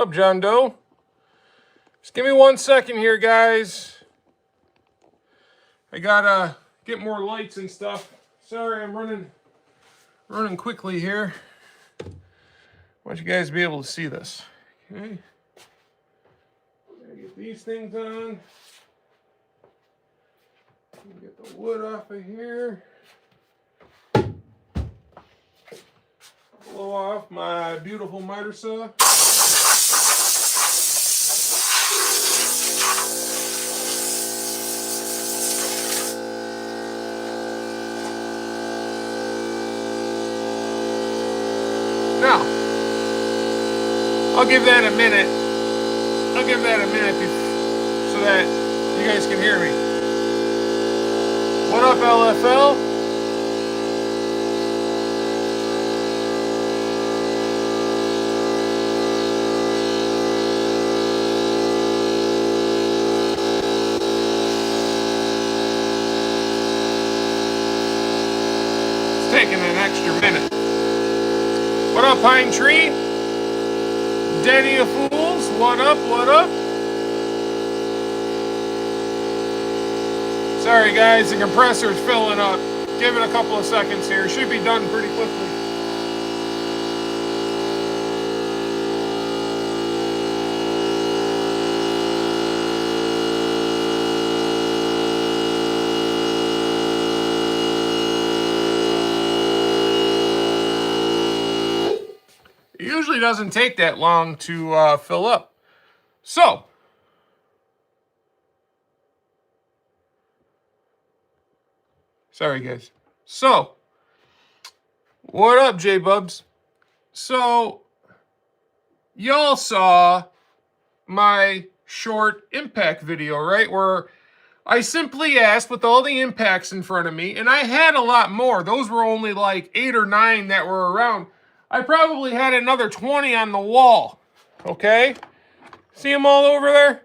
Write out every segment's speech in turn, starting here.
Up, John Doe. Just give me 1 second here, guys. I gotta get more lights and stuff. Sorry, I'm running quickly here. I want you guys to be able to see this. Okay. Gotta get these things on. Get the wood off of here. Blow off my beautiful miter saw. Now, I'll give that a minute. I'll give that a minute so that you guys can hear me. What up, LFL? It's taking an extra minute. What up, Pine Tree? Daddy of Fools, what up, what up? Sorry guys, the compressor's filling up. Give it a couple of seconds here. Should be done pretty quickly. It usually doesn't take that long to fill up. So, sorry guys. So, what up, J-Bubs? So, y'all saw my short impact video, right? Where I simply asked with all the impacts in front of me, and I had a lot more. Those were only like 8 or 9 that were around. I probably had another 20 on the wall, okay? See them all over there?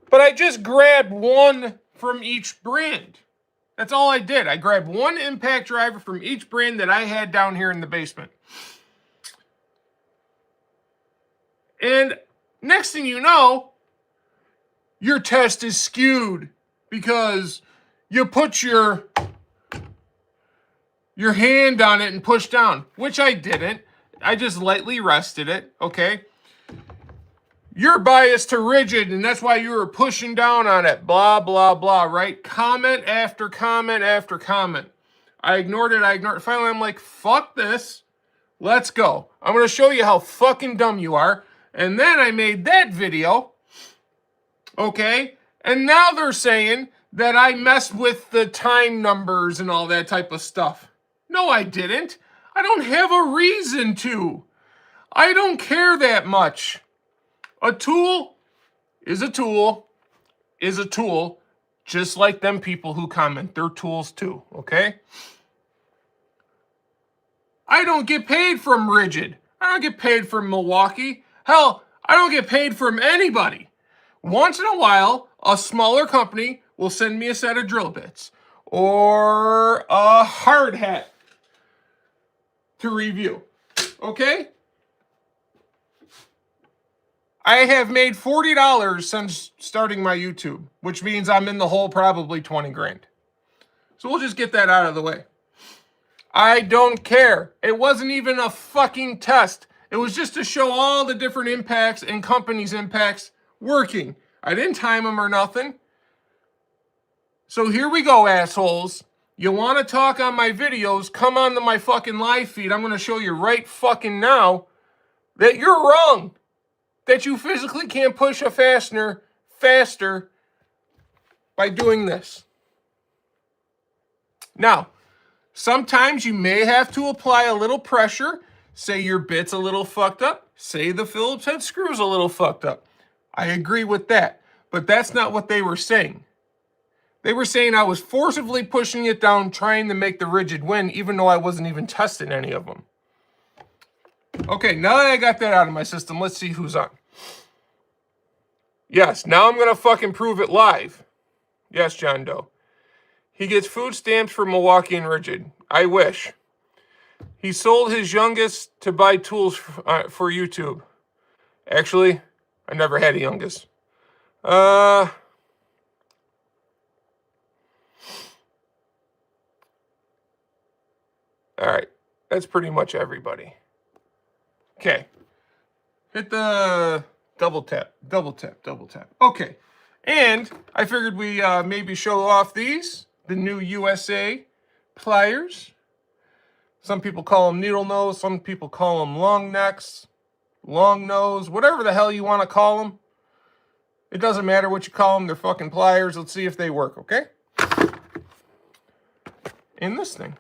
But I just grabbed one from each brand. That's all I did. I grabbed one impact driver from each brand that I had down here in the basement. And next thing you know, your test is skewed because you put your hand on it and push down, which I didn't. I just lightly rested it, okay? You're biased to rigid, and that's why you were pushing down on it, blah, blah, blah, right? Comment after comment after comment. I ignored it. Finally, I'm like, fuck this. Let's go. I'm going to show you how fucking dumb you are. And then I made that video, okay? And now they're saying that I messed with the time numbers and all that type of stuff. No, I didn't. I don't have a reason to. I don't care that much. A tool is a tool is a tool, just like them people who comment. They're tools too, okay? I don't get paid from Rigid. I don't get paid from Milwaukee. Hell, I don't get paid from anybody. Once in a while, a smaller company will send me a set of drill bits or a hard hat to review, okay? I have made $40 since starting my YouTube, which means I'm in the hole probably 20 grand. So we'll just get that out of the way. I don't care. It wasn't even a fucking test. It was just to show all the different impacts and companies' impacts working. I didn't time them or nothing. So here we go, assholes. You want to talk on my videos, come on to my fucking live feed. I'm going to show you right fucking now that you're wrong. That you physically can't push a fastener faster by doing this. Now, sometimes you may have to apply a little pressure. Say your bit's a little fucked up. Say the Phillips head screw's a little fucked up. I agree with that. But that's not what they were saying. They were saying I was forcibly pushing it down, trying to make the rigid win, even though I wasn't even testing any of them. Okay, now that I got that out of my system, let's see who's on. Yes, now I'm going to fucking prove it live. Yes, John Doe. He gets food stamps for Milwaukee and Rigid. I wish. He sold his youngest to buy tools for YouTube. Actually, I never had a youngest. All right. That's pretty much everybody. Okay. Hit the double tap, double tap, double tap. Okay. And I figured we maybe show off these, the new USA pliers. Some people call them needle nose. Some people call them long necks, long nose, whatever the hell you want to call them. It doesn't matter what you call them. They're fucking pliers. Let's see if they work, okay? In this thing.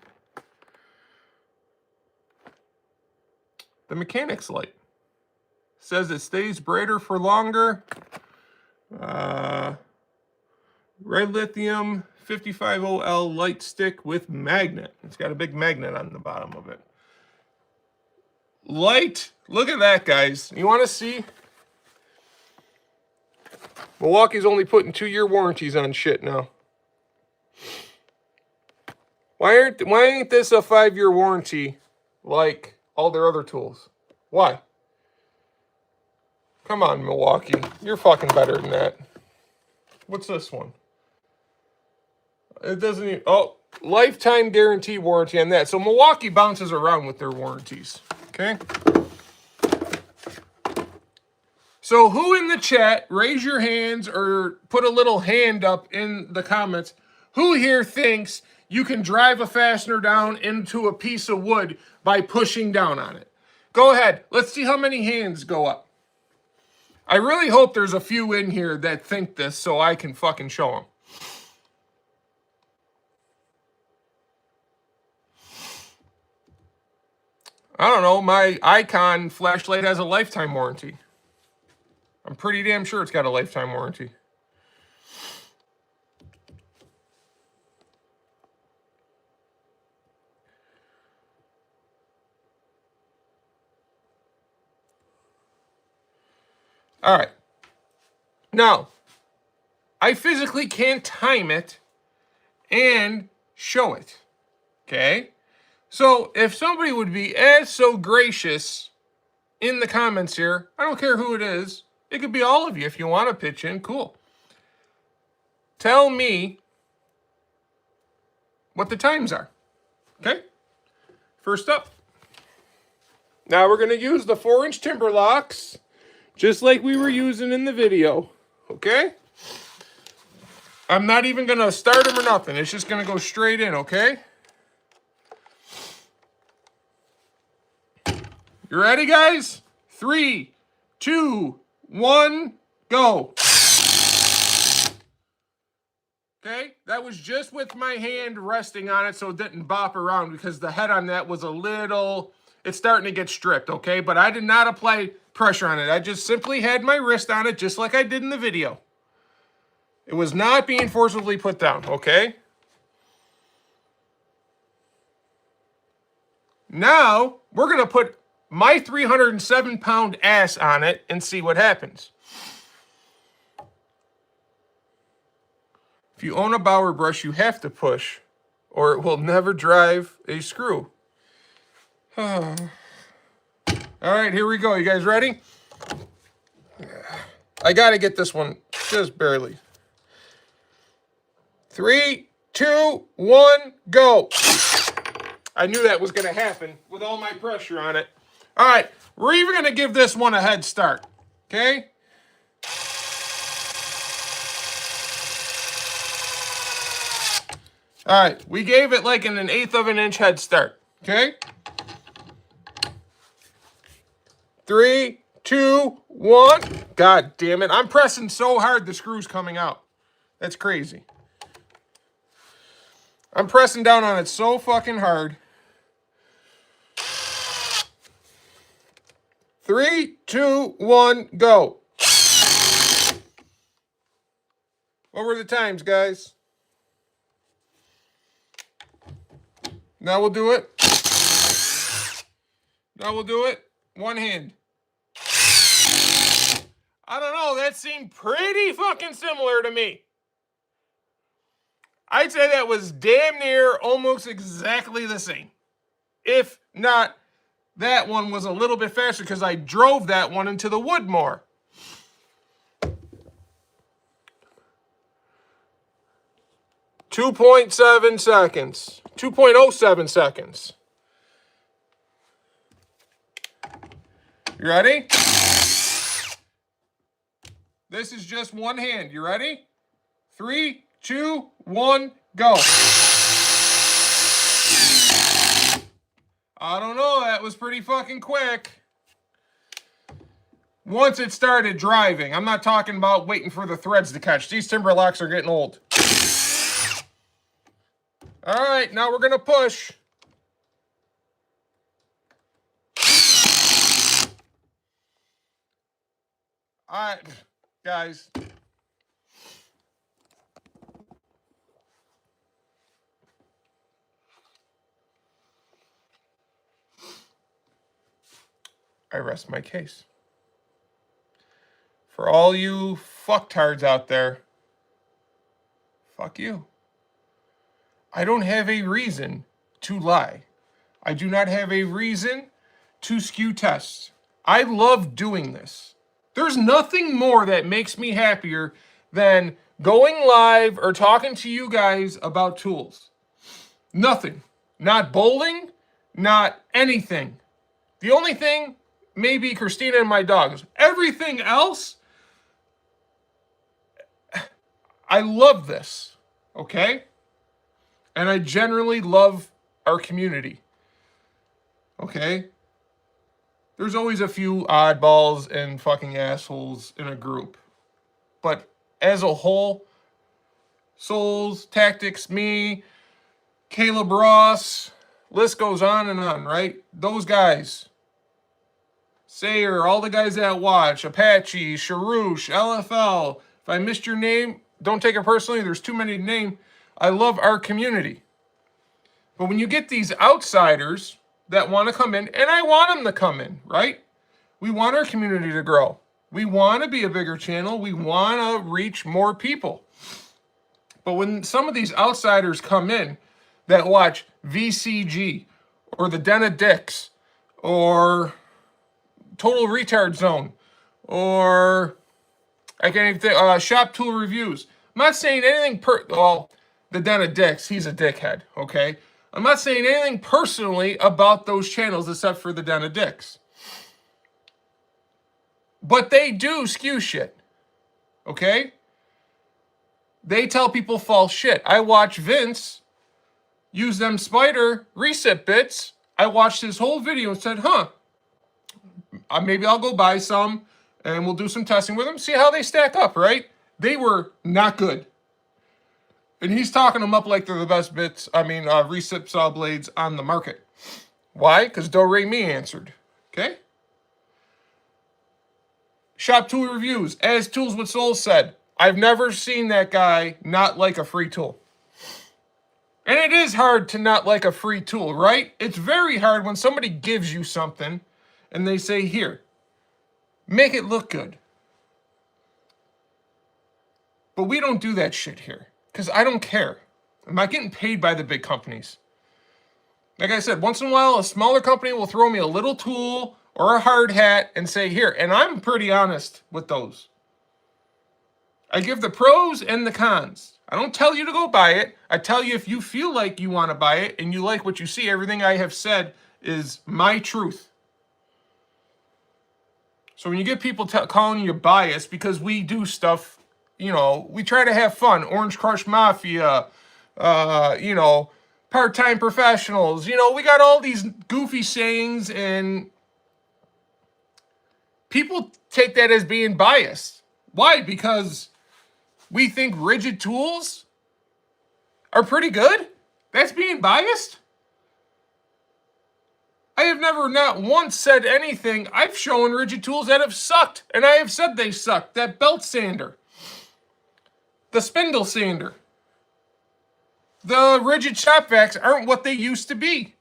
The mechanic's light. Says it stays brighter for longer. Red lithium 55OL light stick with magnet. It's got a big magnet on the bottom of it. Light. Look at that, guys. You want to see? Milwaukee's only putting 2-year warranties on shit now. Why ain't this a 5-year warranty like all their other tools? Why? Come on, Milwaukee. You're fucking better than that. What's this one? It doesn't even... Oh, lifetime guarantee warranty on that. So Milwaukee bounces around with their warranties. Okay? So who in the chat, raise your hands or put a little hand up in the comments. Who here thinks you can drive a fastener down into a piece of wood by pushing down on it? Go ahead. Let's see how many hands go up. I really hope there's a few in here that think this so I can fucking show them. I don't know. My Icon flashlight has a lifetime warranty. I'm pretty damn sure it's got a lifetime warranty. All right. Now, I physically can't time it and show it. Okay? So, if somebody would be as so gracious in the comments here, I don't care who it is. It could be all of you if you want to pitch in. Cool. Tell me what the times are. Okay? First up. Now we're going to use the 4-inch timber locks. Just like we were using in the video, okay? I'm not even going to start them or nothing. It's just going to go straight in, okay? You ready, guys? 3, 2, 1, go. Okay? That was just with my hand resting on it so it didn't bop around because the head on that was a little... It's starting to get stripped, okay? But I did not apply pressure on it. I just simply had my wrist on it just like I did in the video. It was not being forcibly put down, okay? Now, we're going to put my 307-pound ass on it and see what happens. If you own a Bauer brush, you have to push or it will never drive a screw. All right, here we go. You guys ready? I got to get this one just barely. 3, 2, 1, go. I knew that was going to happen with all my pressure on it. All right, we're even going to give this one a head start, okay? All right, we gave it like an 1/8 of an inch head start, okay? 3, 2, 1. God damn it. I'm pressing so hard the screw's coming out. That's crazy. I'm pressing down on it so fucking hard. 3, 2, 1, go. What were the times, guys? Now we'll do it. Now we'll do it. One hand. I don't know. That seemed pretty fucking similar to me. I'd say that was damn near almost exactly the same. If not, that one was a little bit faster because I drove that one into the wood more. .7 seconds. 2.07 seconds. You ready? This is just one hand. You ready? 3, 2, 1, go. I don't know. That was pretty fucking quick. Once it started driving. I'm not talking about waiting for the threads to catch. These timber locks are getting old. All right, now we're going to push. All right, guys. I rest my case. For all you fucktards out there, fuck you. I don't have a reason to lie. I do not have a reason to skew tests. I love doing this. There's nothing more that makes me happier than going live or talking to you guys about tools. Nothing. Not bowling, not anything. The only thing, maybe Christina and my dogs. Everything else, I love this, okay? And I generally love our community, okay? There's always a few oddballs and fucking assholes in a group. But as a whole, Souls, Tactics, me, Caleb Ross, list goes on, right? Those guys, Sayer, all the guys that watch, Apache, Sharouche, LFL. If I missed your name, don't take it personally. There's too many to name. I love our community. But when you get these outsiders that want to come in, and I want them to come in, right? We want our community to grow. We want to be a bigger channel. We want to reach more people. But when some of these outsiders come in that watch VCG or the Den of Dicks or Total Retard Zone or I can't even think, Shop Tool Reviews. I'm not saying anything well, the Den of Dicks, he's a dickhead, okay? I'm not saying anything personally about those channels except for the Den of Dicks. But they do skew shit, okay? They tell people false shit. I watch Vince use them spider reset bits. I watched his whole video and said, maybe I'll go buy some and we'll do some testing with them, see how they stack up, right? They were not good. And he's talking them up like they're the best bits, reset saw blades on the market. Why? Because Do Re Mi answered, okay? Shop Tool Reviews, as Tools with Souls said, I've never seen that guy not like a free tool. And it is hard to not like a free tool, right? It's very hard when somebody gives you something and they say, here, make it look good. But we don't do that shit here because I don't care. I'm not getting paid by the big companies. Like I said, once in a while, a smaller company will throw me a little tool or a hard hat and say, here, and I'm pretty honest with those. I give the pros and the cons. I don't tell you to go buy it. I tell you if you feel like you want to buy it and you like what you see, everything I have said is my truth. So when you get people calling you biased because we do stuff, we try to have fun. Orange Crush Mafia, part-time professionals. We got all these goofy sayings and people take that as being biased. Why? Because we think rigid tools are pretty good? That's being biased? I have never not once said anything. I've shown rigid tools that have sucked, and I have said they sucked. That belt sander, the spindle sander, the rigid shop vacs aren't what they used to be.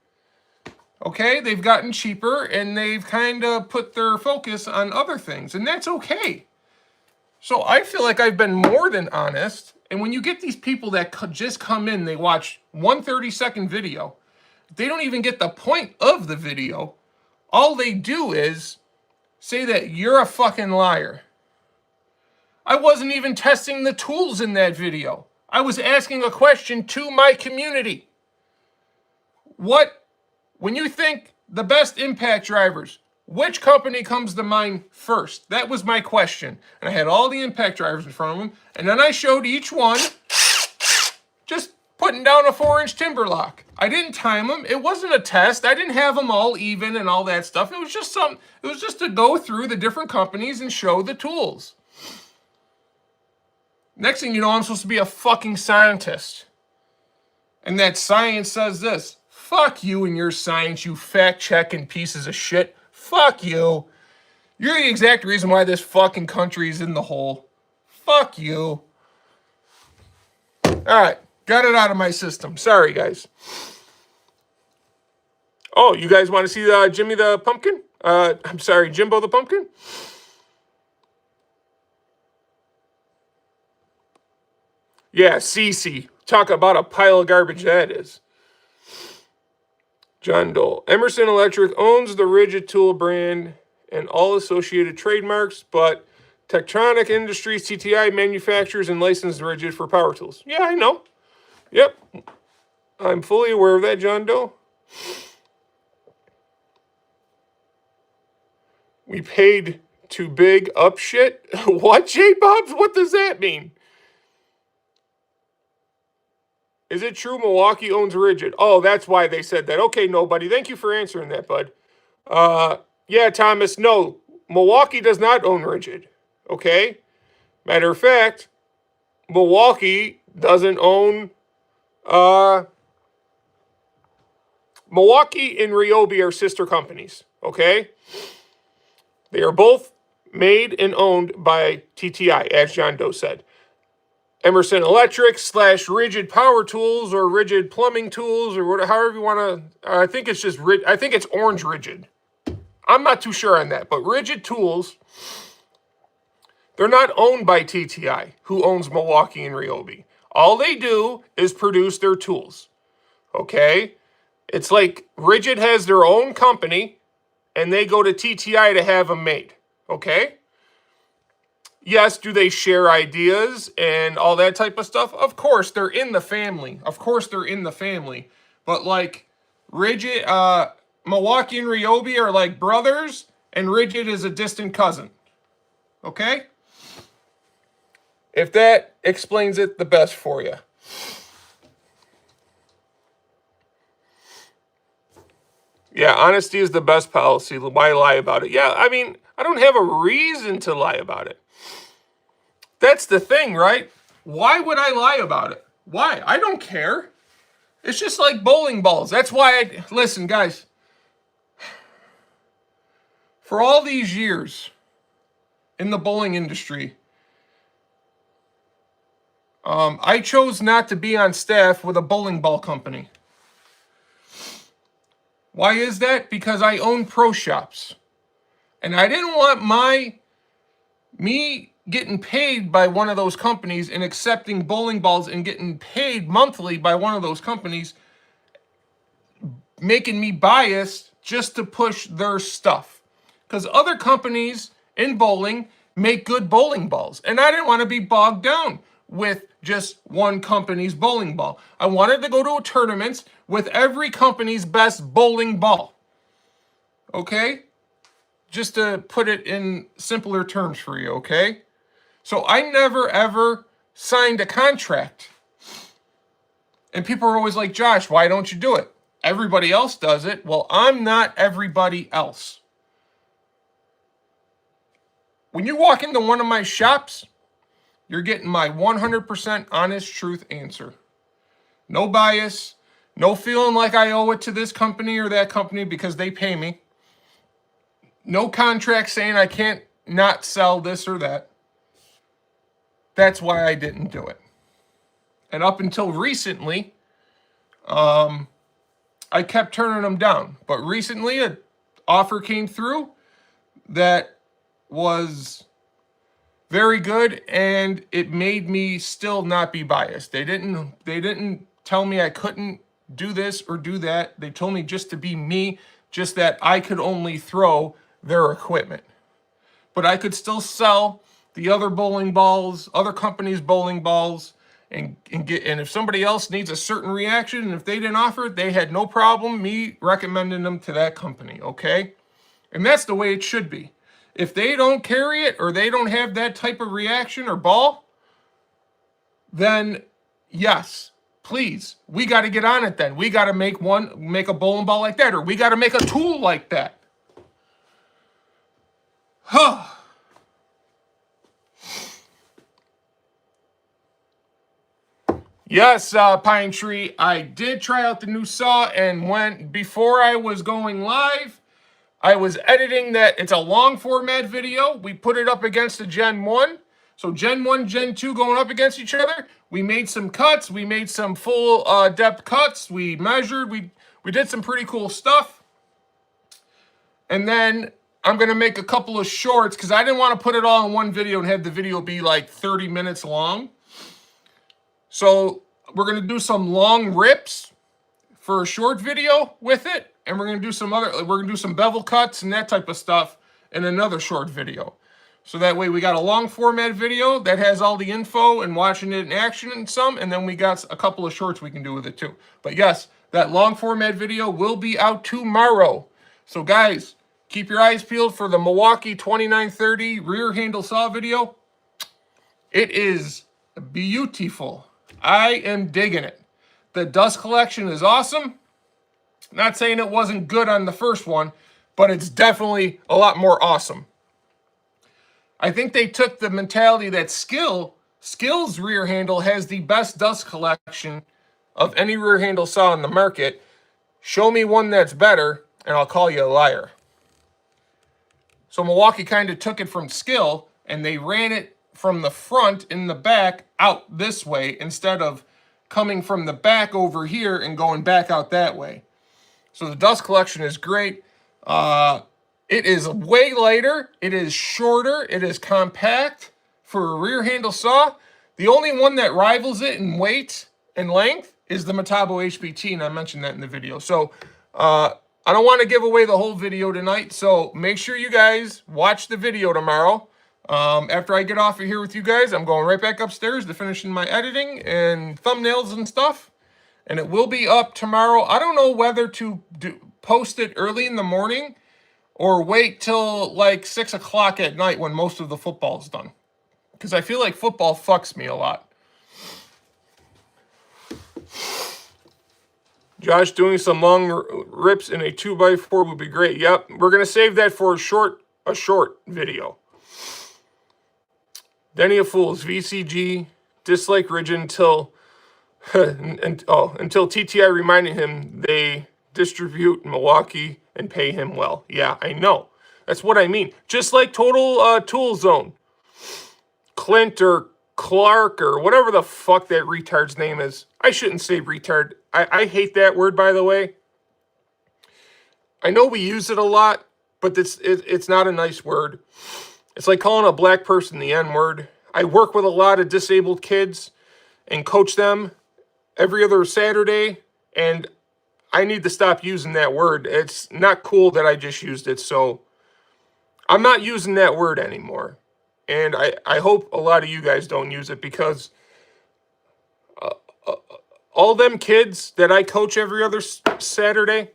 Okay, they've gotten cheaper, and they've kind of put their focus on other things, and that's okay. So I feel like I've been more than honest. And when you get these people that just come in, they watch one 30-second video. They don't even get the point of the video. All they do is say that you're a fucking liar. I wasn't even testing the tools in that video. I was asking a question to my community. When you think the best impact drivers, which company comes to mind first? That was my question. And I had all the impact drivers in front of them. And then I showed each one just putting down a 4-inch timber lock. I didn't time them. It wasn't a test. I didn't have them all even and all that stuff. It was just to go through the different companies and show the tools. Next thing you know, I'm supposed to be a fucking scientist. And that science says this. Fuck you and your science, you fact-checking pieces of shit. Fuck you. You're the exact reason why this fucking country is in the hole. Fuck you. Alright, got it out of my system. Sorry, guys. Oh, you guys want to see Jimmy the Pumpkin? I'm sorry, Jimbo the Pumpkin? Yeah, Cece. Talk about a pile of garbage that is. John Dole. Emerson Electric owns the Rigid Tool brand and all associated trademarks, but Tektronix Industries, TTI, manufactures and licenses Rigid for power tools. Yeah, I know. Yep. I'm fully aware of that, John Doe. We paid too big up shit? What, J-Bobs? What does that mean? Is it true Milwaukee owns Rigid? Oh, that's why they said that. Okay, nobody. Thank you for answering that, bud. Yeah, Thomas, no. Milwaukee does not own Rigid. Okay? Matter of fact, Milwaukee doesn't own... Milwaukee and Ryobi are sister companies. Okay? They are both made and owned by TTI, as John Doe said. Emerson Electric / Rigid Power Tools or Rigid Plumbing Tools or whatever, however you want to. I think it's just I think it's Orange Rigid. I'm not too sure on that, but Rigid Tools, they're not owned by TTI, who owns Milwaukee and Ryobi. All they do is produce their tools. Okay? It's like Rigid has their own company, and they go to TTI to have them made. Okay? Yes, do they share ideas and all that type of stuff? Of course, they're in the family. Of course, they're in the family. But like Rigid, Milwaukee and Ryobi are like brothers, and Rigid is a distant cousin. Okay? If that explains it the best for you. Yeah, honesty is the best policy. Why lie about it? Yeah, I mean, I don't have a reason to lie about it. That's the thing, right? Why would I lie about it? Why? I don't care. It's just like bowling balls. That's why listen, guys. For all these years in the bowling industry, I chose not to be on staff with a bowling ball company. Why is that? Because I own pro shops. And I didn't want me getting paid by one of those companies and accepting bowling balls and getting paid monthly by one of those companies, making me biased just to push their stuff. Because other companies in bowling make good bowling balls. And I didn't want to be bogged down with just one company's bowling ball. I wanted to go to tournaments with every company's best bowling ball. Okay? Just to put it in simpler terms for you, okay? So I never, ever signed a contract. And people are always like, Josh, why don't you do it? Everybody else does it. Well, I'm not everybody else. When you walk into one of my shops, you're getting my 100% honest truth answer. No bias. No feeling like I owe it to this company or that company because they pay me. No contract saying I can't not sell this or that. That's why I didn't do it. And up until recently, I kept turning them down. But recently, an offer came through that was very good, and it made me still not be biased. They didn't tell me I couldn't do this or do that. They told me just to be me, just that I could only throw their equipment. But I could still sell the other bowling balls, other companies' bowling balls, and if somebody else needs a certain reaction, and if they didn't offer it, they had no problem me recommending them to that company, okay? And that's the way it should be. If they don't carry it or they don't have that type of reaction or ball, then yes, please, we got to get on it then. We got to make a bowling ball like that, or we got to make a tool like that. Huh. Yes, Pine Tree, I did try out the new saw, and before I was going live, I was editing that. It's a long format video. We put it up against the Gen 1. So Gen 1, Gen 2 going up against each other. We made some cuts. We made some full depth cuts. We measured. We did some pretty cool stuff. And then I'm going to make a couple of shorts because I didn't want to put it all in one video and have the video be like 30 minutes long. So we're going to do some long rips for a short video with it. And we're going to do some bevel cuts and that type of stuff in another short video. So that way we got a long format video that has all the info and watching it in action and some. And then we got a couple of shorts we can do with it too. But yes, that long format video will be out tomorrow. So guys, keep your eyes peeled for the Milwaukee 2930 rear handle saw video. It is beautiful. I am digging it. The dust collection is awesome. Not saying it wasn't good on the first one, but it's definitely a lot more awesome. I think they took the mentality that Skill's rear handle has the best dust collection of any rear handle saw in the market. Show me one that's better, and I'll call you a liar. So Milwaukee kind of took it from Skill, and they ran it from the front in the back out this way instead of coming from the back over here and going back out that way. So the dust collection is great. It is way lighter. It is shorter. It is compact for a rear handle saw. The only one that rivals it in weight and length is the Metabo HPT, and I mentioned that in the video. So I don't want to give away the whole video tonight, so make sure you guys watch the video tomorrow. After I get off of here with you guys, I'm going right back upstairs to finishing my editing and thumbnails and stuff. And it will be up tomorrow. I don't know whether to post it early in the morning or wait till like 6 o'clock at night when most of the football's done. Because I feel like football fucks me a lot. Josh, doing some long rips in a 2x4 would be great. Yep, we're going to save that for a short video. Denny of Fools, VCG, dislike Rigid until TTI reminded him they distribute Milwaukee and pay him well. Yeah, I know. That's what I mean. Just like Total Tool Zone. Clint or Clark or whatever the fuck that retard's name is. I shouldn't say retard. I hate that word, by the way. I know we use it a lot, but it's not a nice word. It's like calling a black person the N-word. I work with a lot of disabled kids and coach them every other Saturday, and I need to stop using that word. It's not cool that I just used it, so I'm not using that word anymore. And I hope a lot of you guys don't use it because all them kids that I coach every other Saturday,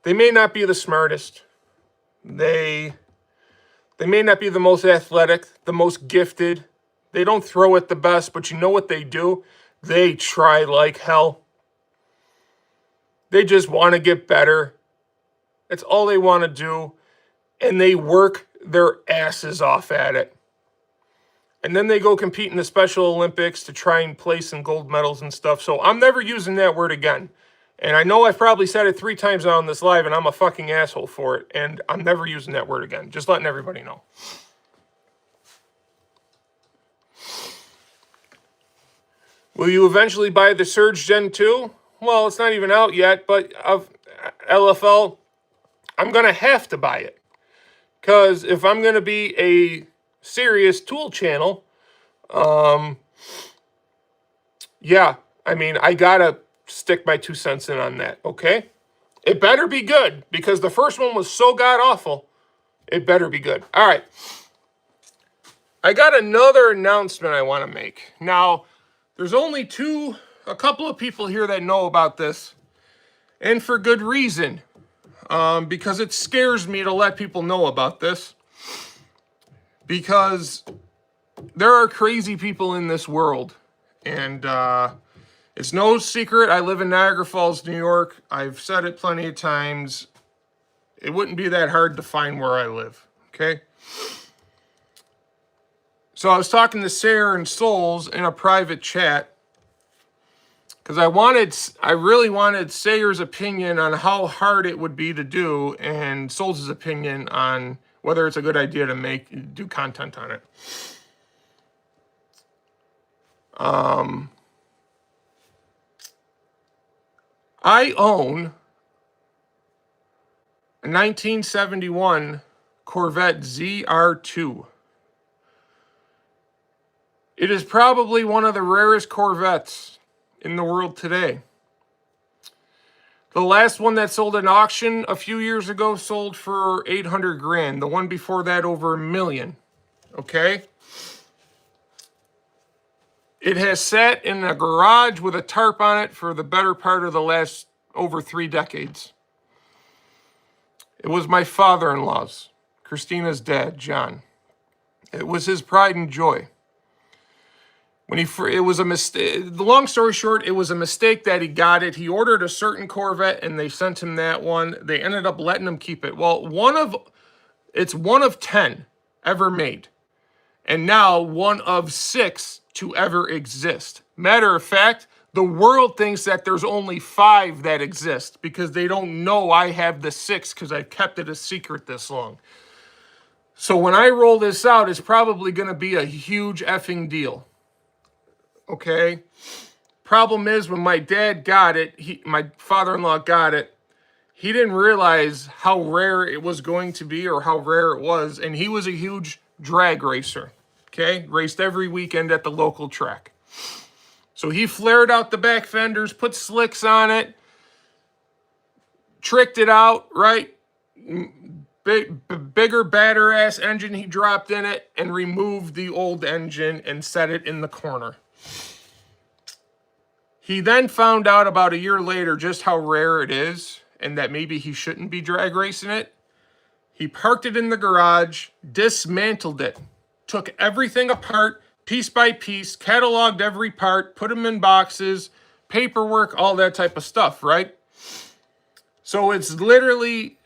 they may not be the smartest. They may not be the most athletic, the most gifted. They don't throw it the best, but you know what they do? They try like hell. They just want to get better. That's all they want to do. And they work their asses off at it. And then they go compete in the Special Olympics to try and place in gold medals and stuff. So I'm never using that word again. And I know I've probably said it 3 times now on this live, and I'm a fucking asshole for it. And I'm never using that word again. Just letting everybody know. Will you eventually buy the Surge Gen 2? Well, it's not even out yet, but of LFL, I'm going to have to buy it. Because if I'm going to be a serious tool channel, yeah, I mean, I got to stick my 2 cents in on that, okay? It better be good, because the first one was so god-awful. It better be good. All right. I got another announcement I want to make. Now, there's only a couple of people here that know about this, and for good reason, because it scares me to let people know about this, because there are crazy people in this world, and it's no secret I live in Niagara Falls, New York. I've said it plenty of times. It wouldn't be that hard to find where I live, okay? So I was talking to Sarah and Souls in a private chat, because I really wanted Sayer's opinion on how hard it would be to do, and Souls' opinion on whether it's a good idea to do content on it. I own a 1971 Corvette ZR2. It is probably one of the rarest Corvettes in the world today. The last one that sold at auction a few years ago sold for 800 grand. The one before that over $1 million. Okay? It has sat in a garage with a tarp on it for the better part of the last over 3 decades. It was my father-in-law's, Christina's dad, John. It was his pride and joy. It was a mistake. The long story short, it was a mistake that he got it. He ordered a certain Corvette, and they sent him that one. They ended up letting him keep it. Well, it's one of 10 ever made, and now one of 6 to ever exist. Matter of fact, the world thinks that there's only 5 that exist because they don't know I have the 6th because I kept it a secret this long. So when I roll this out, it's probably going to be a huge effing deal. Okay? Problem is, when my dad got it, my father-in-law got it, he didn't realize how rare it was going to be or how rare it was, and he was a huge drag racer. Okay? Raced every weekend at the local track. So he flared out the back fenders, put slicks on it, tricked it out, right? Bigger, badder ass engine he dropped in it, and removed the old engine and set it in the corner. He then found out about a year later just how rare it is and that maybe he shouldn't be drag racing it. He parked it in the garage, dismantled it, took everything apart, piece by piece, cataloged every part, put them in boxes, paperwork, all that type of stuff, right? So it's literally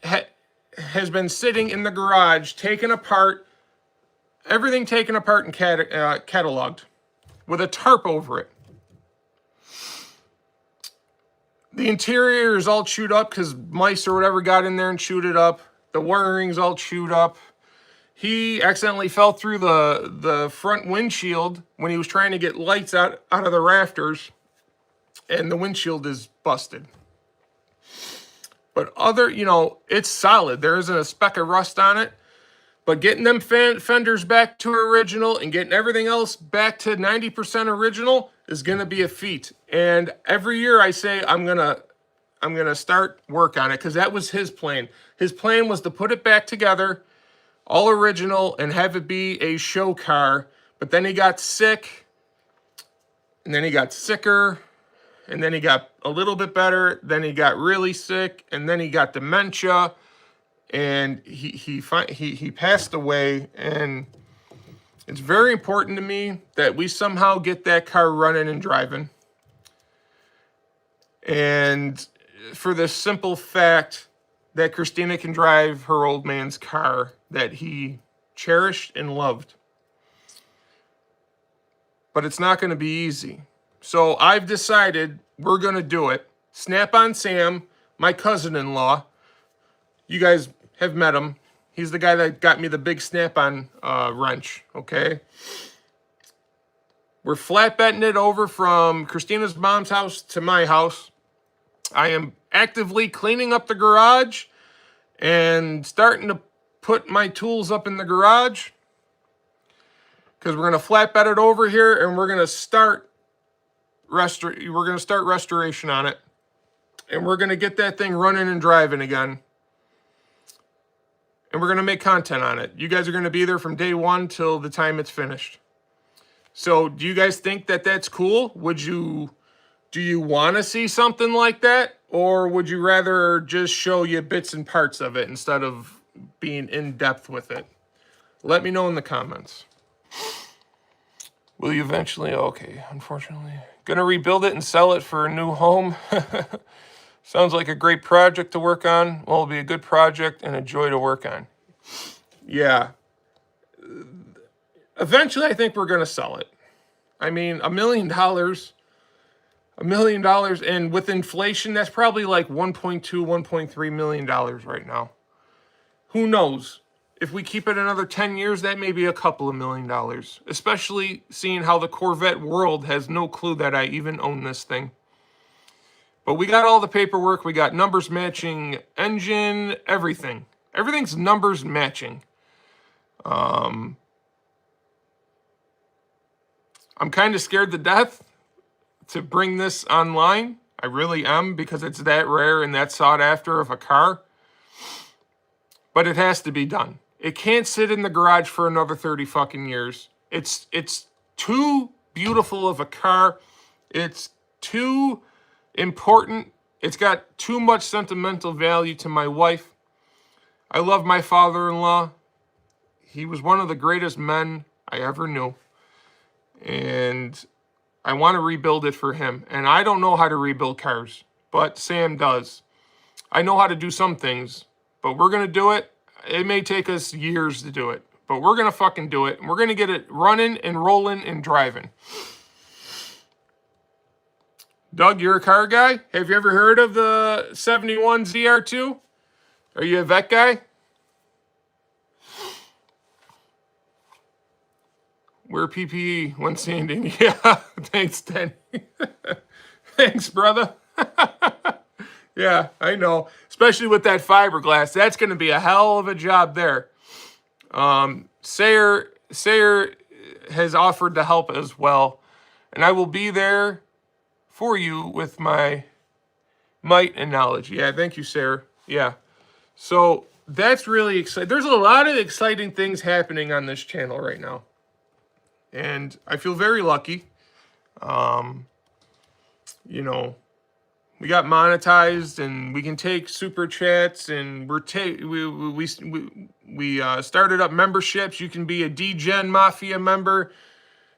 has been sitting in the garage, taken apart, everything taken apart and cataloged with a tarp over it. The interior is all chewed up because mice or whatever got in there and chewed it up. The wiring's all chewed up. He accidentally fell through the front windshield when he was trying to get lights out of the rafters, and the windshield is busted. But it's solid. There isn't a speck of rust on it. But getting them fenders back to original and getting everything else back to 90% original is going to be a feat. And every year I say I'm gonna start work on it because that was his plan. His plan was to put it back together, all original, and have it be a show car. But then he got sick, and then he got sicker, and then he got a little bit better. Then he got really sick, and then he got dementia. And he passed away, and it's very important to me that we somehow get that car running and driving. And for the simple fact that Christina can drive her old man's car that he cherished and loved. But it's not going to be easy. So I've decided we're going to do it. Snap-on Sam, my cousin-in-law, you guys have met him. He's the guy that got me the big snap-on wrench, okay? We're flatbedding it over from Christina's mom's house to my house. I am actively cleaning up the garage and starting to put my tools up in the garage because we're going to flatbed it over here and we're going to start start restoration on it. And we're going to get that thing running and driving again. And we're going to make content on it. You guys are going to be there from day one till the time it's finished. So do you guys think that that's cool? Do you want to see something like that? Or would you rather just show you bits and parts of it instead of being in depth with it? Let me know in the comments. Will you eventually? Okay, unfortunately. Gonna rebuild it and sell it for a new home. Sounds like a great project to work on. Well, it'll be a good project and a joy to work on. Yeah. Eventually, I think we're gonna sell it. I mean, $1 million. $1 million, and with inflation, that's probably like $1.2, $1.3 million right now. Who knows? If we keep it another 10 years, that may be a couple of $1 million. Especially seeing how the Corvette world has no clue that I even own this thing. But we got all the paperwork. We got numbers matching engine, everything. Everything's numbers matching. I'm kind of scared to death to bring this online. I really am, because it's that rare and that sought after of a car. But it has to be done. It can't sit in the garage for another 30 fucking years. It's too beautiful of a car. It's too important. It's got too much sentimental value to my wife. I love my father-in-law. He was one of the greatest men I ever knew. And I want to rebuild it for him. And I don't know how to rebuild cars, but Sam does. I know how to do some things, but we're going to do it. It may take us years to do it, but we're going to fucking do it. And we're going to get it running and rolling and driving. Doug, you're a car guy? Have you ever heard of the 71 ZR2? Are you a vet guy? Wear PPE when sanding. Yeah, thanks, Denny. Thanks, brother. Yeah, I know. Especially with that fiberglass. That's going to be a hell of a job there. Sayer has offered to help as well. And I will be there for you with my might and knowledge. Yeah, thank you, Sayer. Yeah. So that's really exciting. There's a lot of exciting things happening on this channel right now. And I feel very lucky. You know, we got monetized, and we can take super chats, and we started up memberships. You can be a DGen Mafia member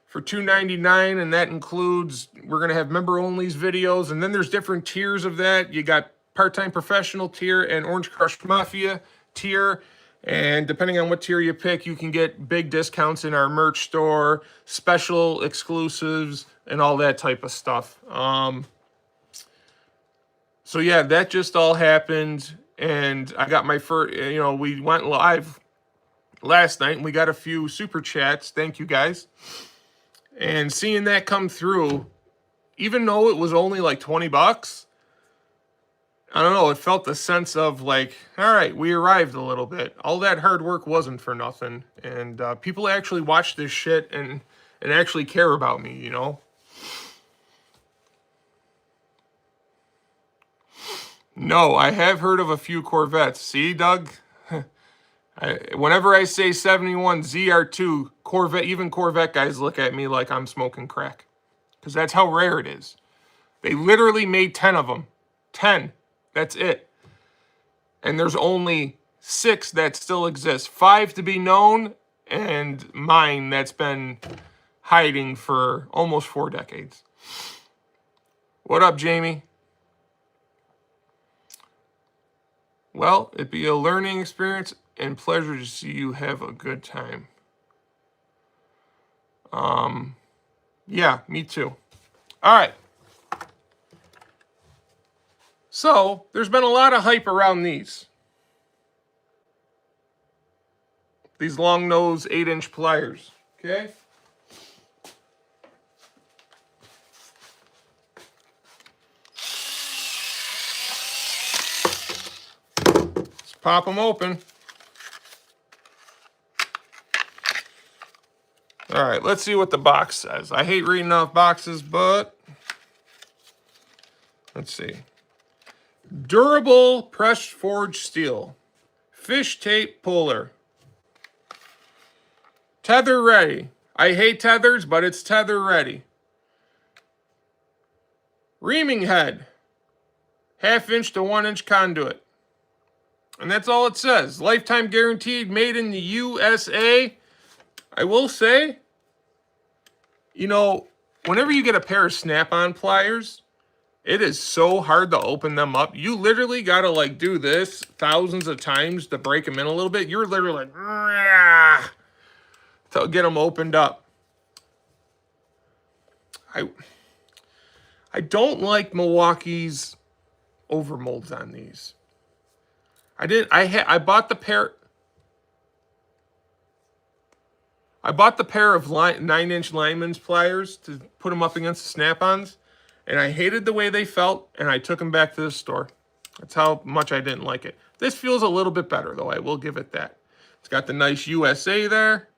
for $2.99, and that includes, we're gonna have member only's videos, and then there's different tiers of that. You got part-time professional tier and Orange Crush Mafia tier. And depending on what tier you pick, you can get big discounts in our merch store, special exclusives, and all that type of stuff. So yeah, that just all happened. And I got my first, you know, we went live last night and we got a few super chats. Thank you guys. And seeing that come through, even though it was only like 20 bucks, I don't know, it felt the sense of like, all right, we arrived a little bit. All that hard work wasn't for nothing. And people actually watch this shit and actually care about me, you know? No, I have heard of a few Corvettes. See, Doug? Whenever I say 71 ZR2, Corvette, even Corvette guys look at me like I'm smoking crack. Because that's how rare it is. They literally made 10 of them. 10. That's it. And there's only 6 that still exist. 5 to be known, and mine that's been hiding for almost 4 decades. What up, Jamie? Well, it'd be a learning experience and pleasure to see you have a good time. Yeah, me too. All right. So, there's been a lot of hype around these. These long nose 8-inch pliers. Okay? Let's pop them open. All right, let's see what the box says. I hate reading off boxes, but Let's see. Durable pressed forged steel. Fish tape puller. Tether ready. I hate tethers, but it's tether ready. Reaming head. 1/2 inch to 1 inch conduit. And that's all it says. Lifetime guaranteed, made in the USA. I will say, you know, whenever you get a pair of Snap-on pliers, it is so hard to open them up. You literally got to like do this thousands of times to break them in a little bit. You're literally like, to get them opened up. I don't like Milwaukee's overmolds on these. I bought the pair. I bought the pair of 9-inch lineman's pliers to put them up against the Snap-ons, and I hated the way they felt, and I took them back to the store. That's how much I didn't like it. This feels a little bit better, though. I will give it that. It's got the nice USA there.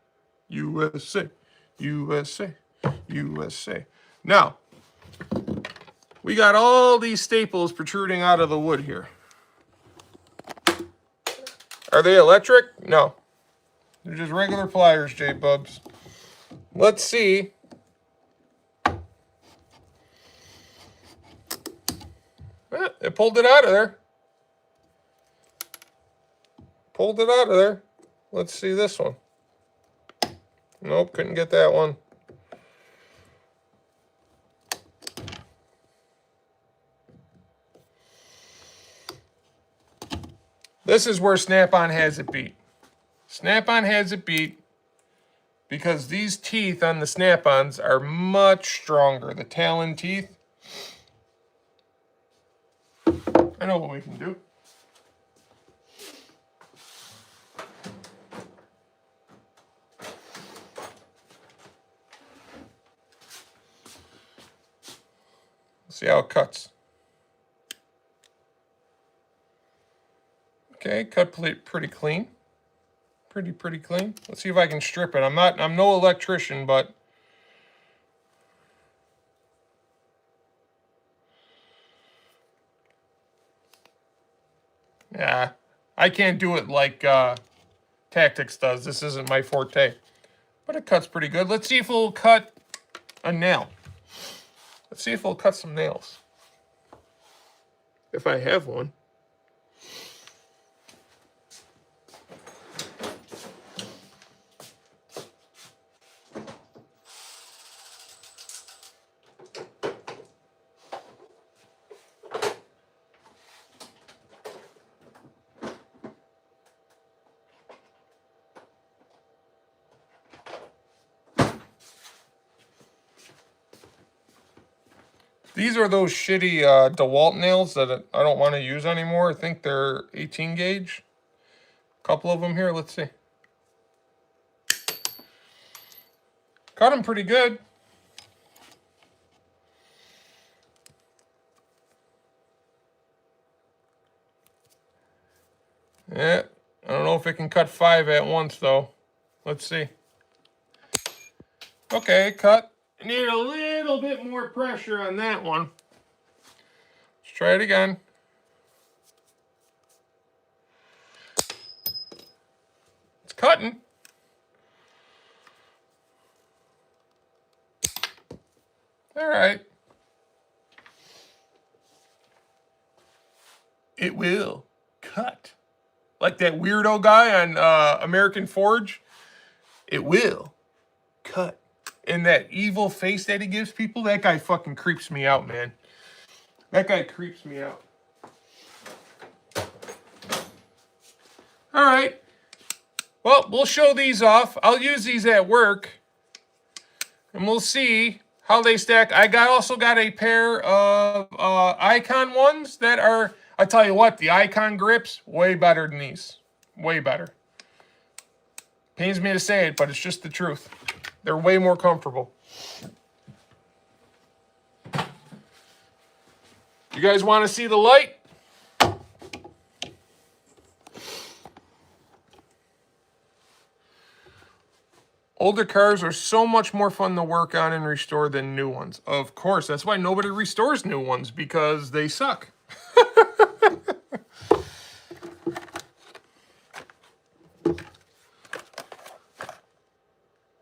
USA, USA, USA. Now, we got all these staples protruding out of the wood here. Are they electric? No. They're just regular pliers, J-Bubs. Let's see. It pulled it out of there. Pulled it out of there. Let's see this one. Nope, couldn't get that one. This is where Snap-on has it beat. Snap-on has it beat because these teeth on the Snap-ons are much stronger. The Talon teeth. I know what we can do. See how it cuts. Okay, cut pretty clean. Pretty clean. Let's see if I can strip it. I'm no electrician, but yeah, I can't do it like Tactics does. This isn't my forte. But it cuts pretty good. Let's see if it'll cut a nail. Let's see if it'll cut some nails. If I have one. These are those shitty DeWalt nails that I don't want to use anymore. I think they're 18 gauge. A couple of them here. Let's see. Cut them pretty good. Yeah, I don't know if it can cut 5 at once though. Let's see. Okay, cut. I need a little bit more pressure on that one. Let's try it again. It's cutting. All right. It will cut. Like that weirdo guy on American Forge. It will cut. And that evil face that he gives people, that guy fucking creeps me out, man. That guy creeps me out. All right. Well, we'll show these off. I'll use these at work. And we'll see how they stack. I also got a pair of Icon ones that are, I tell you what, the Icon grips, way better than these. Way better. Pains me to say it, but it's just the truth. They're way more comfortable. You guys want to see the light? Older cars are so much more fun to work on and restore than new ones. Of course, that's why nobody restores new ones, because they suck.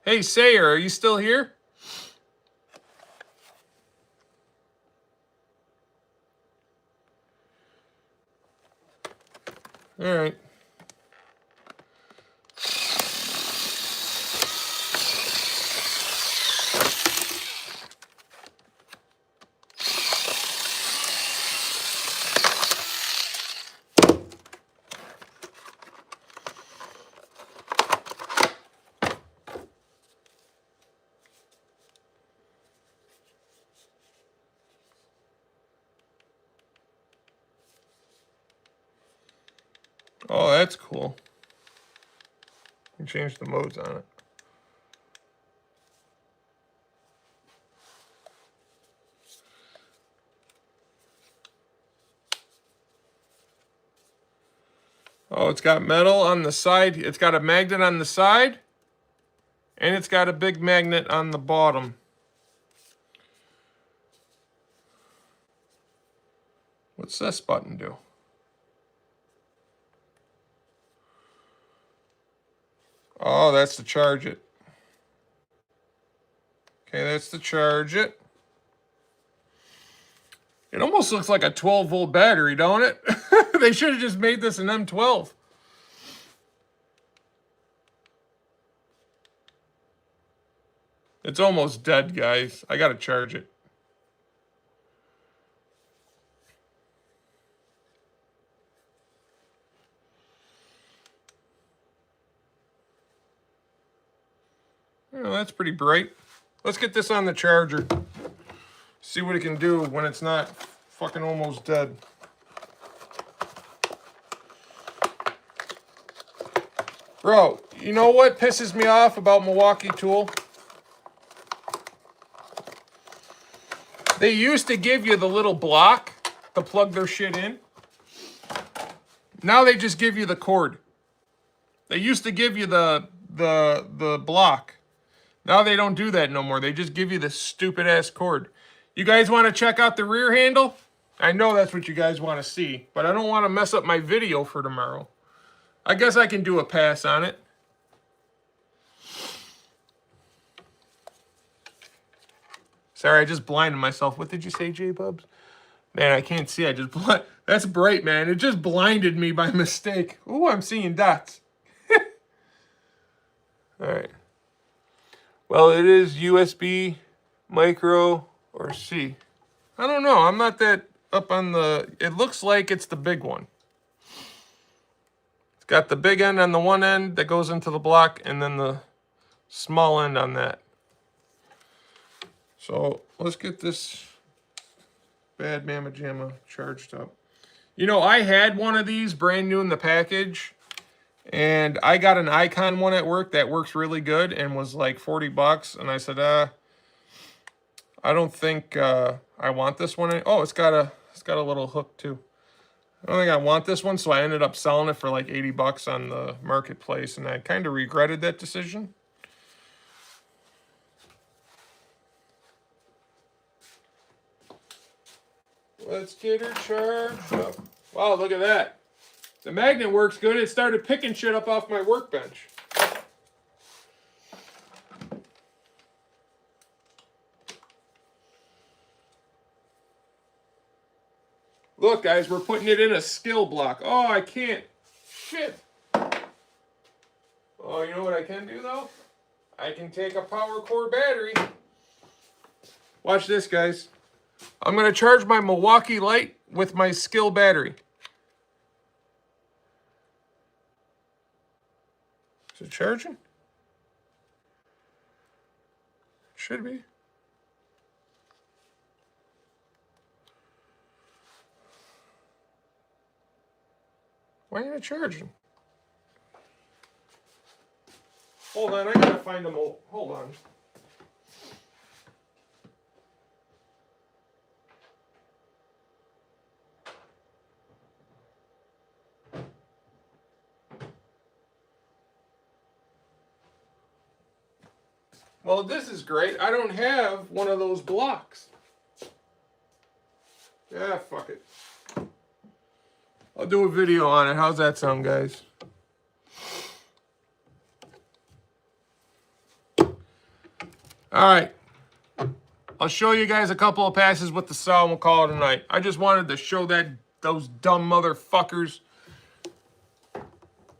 Hey, Sayer, are you still here? All right. Oh, that's cool. You can change the modes on it. Oh, it's got metal on the side. It's got a magnet on the side. And it's got a big magnet on the bottom. What's this button do? Oh, that's to charge it. Okay, that's to charge it. It almost looks like a 12-volt battery, don't it? They should have just made this an M12. It's almost dead, guys. I gotta charge it. Oh, that's pretty bright. Let's get this on the charger. See what it can do when it's not fucking almost dead. Bro, you know what pisses me off about Milwaukee Tool? They used to give you the little block to plug their shit in. Now they just give you the cord. They used to give you the block. Now they don't do that no more. They just give you the stupid ass cord. You guys want to check out the rear handle? I know that's what you guys want to see, but I don't want to mess up my video for tomorrow. I guess I can do a pass on it. Sorry, I just blinded myself. What did you say, J-Bubs? Man, I can't see. That's bright, man. It just blinded me by mistake. Ooh, I'm seeing dots. All right. Well, it is USB, micro, or C. I don't know. I'm not that up on the... It looks like it's the big one. It's got the big end on the one end that goes into the block, and then the small end on that. So let's get this bad mamma jamma charged up. You know, I had one of these brand new in the package, and I got an Icon one at work that works really good and was like 40 bucks. And I said, I don't think I want this one. Oh, it's got a little hook too. I don't think I want this one, so I ended up selling it for like 80 bucks on the marketplace, and I kind of regretted that decision. Let's get her charged up. Wow, look at that. The magnet works good. It started picking shit up off my workbench. Look, guys, we're putting it in a skill block. Oh, I can't. Shit. Oh, you know what I can do, though? I can take a power core battery. Watch this, guys. I'm going to charge my Milwaukee light with my skill battery. Is it charging? Should be. Why ain't it charging? Hold on, I gotta find them. Hold on. Well, this is great. I don't have one of those blocks. Yeah, fuck it. I'll do a video on it. How's that sound, guys? All right. I'll show you guys a couple of passes with the saw and we'll call it a night. I just wanted to show those dumb motherfuckers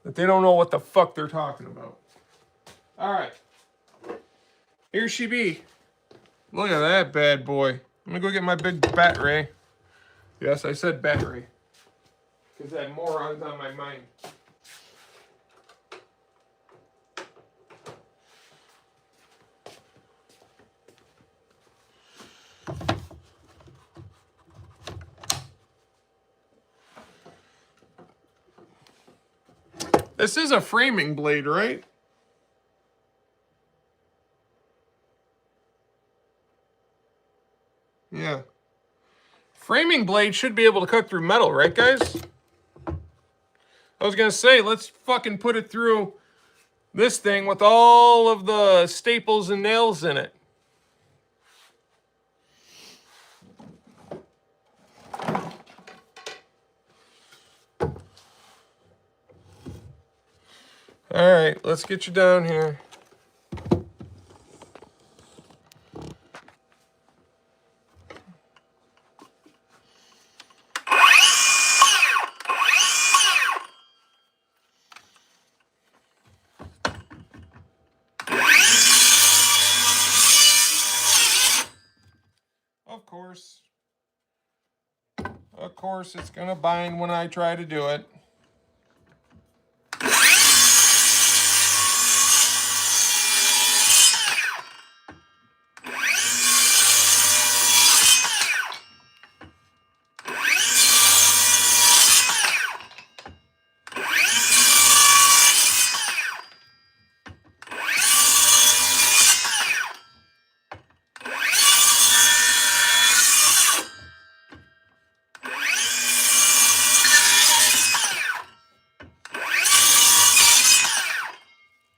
that they don't know what the fuck they're talking about. All right. Here she be. Look at that bad boy. Let me go get my big battery. Yes, I said battery. Because that moron's on my mind. This is a framing blade, right? Yeah. Framing blade should be able to cut through metal, right, guys? I was going to say, let's fucking put it through this thing with all of the staples and nails in it. All right, let's get you down here. Of course, it's gonna bind when I try to do it.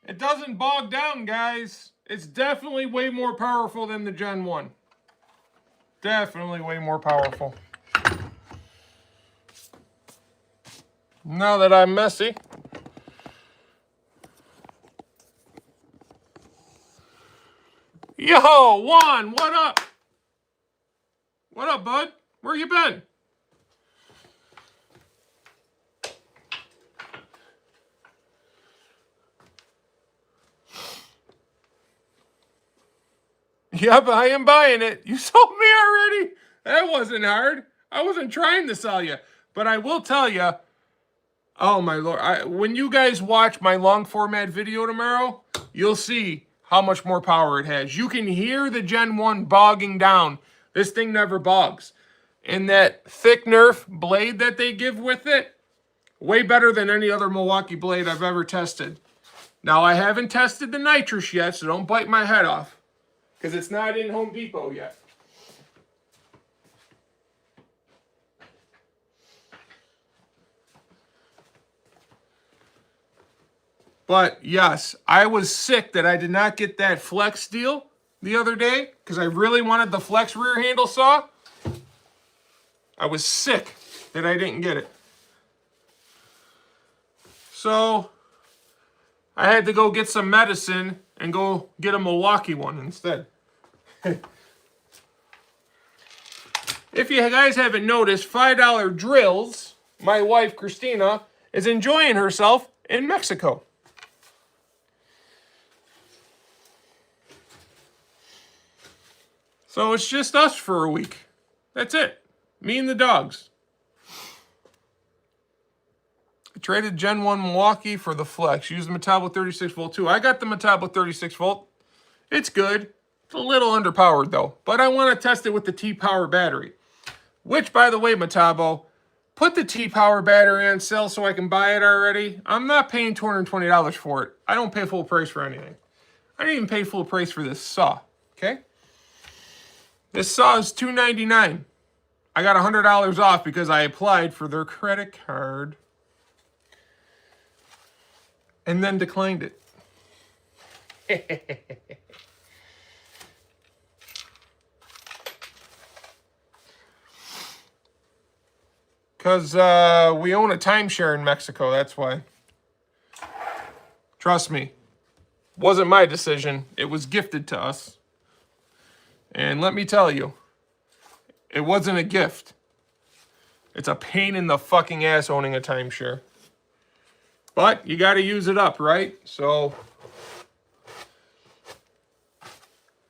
It doesn't bog down, guys. It's definitely way more powerful than the Gen 1. Definitely way more powerful. Now that I'm messy. Yo, Juan, what up? What up, bud? Where you been? Yep, I am buying it. You sold me already? That wasn't hard. I wasn't trying to sell you. But I will tell you, oh my lord, when you guys watch my long format video tomorrow, you'll see how much more power it has. You can hear the Gen 1 bogging down. This thing never bogs. And that thick Nerf blade that they give with it, way better than any other Milwaukee blade I've ever tested. Now, I haven't tested the nitrous yet, so don't bite my head off. Because it's not in Home Depot yet. But yes, I was sick that I did not get that Flex deal the other day. Because I really wanted the Flex rear handle saw. I was sick that I didn't get it. So I had to go get some medicine and go get a Milwaukee one instead. If you guys haven't noticed, $5 drills, my wife Christina is enjoying herself in Mexico. So it's just us for a week. That's it. Me and the dogs. I traded Gen 1 Milwaukee for the Flex. Used the Metabo 36 volt too. I got the Metabo 36 volt. It's good. It's a little underpowered though. But I want to test it with the T-Power battery. Which, by the way, Metabo, put the T-Power battery on sale so I can buy it already. I'm not paying $220 for it. I don't pay full price for anything. I didn't even pay full price for this saw. Okay? This saw is $299. I got $100 off because I applied for their credit card. And then declined it. Because we own a timeshare in Mexico, that's why. Trust me. Wasn't my decision. It was gifted to us. And let me tell you, it wasn't a gift. It's a pain in the fucking ass owning a timeshare. But you got to use it up, right? So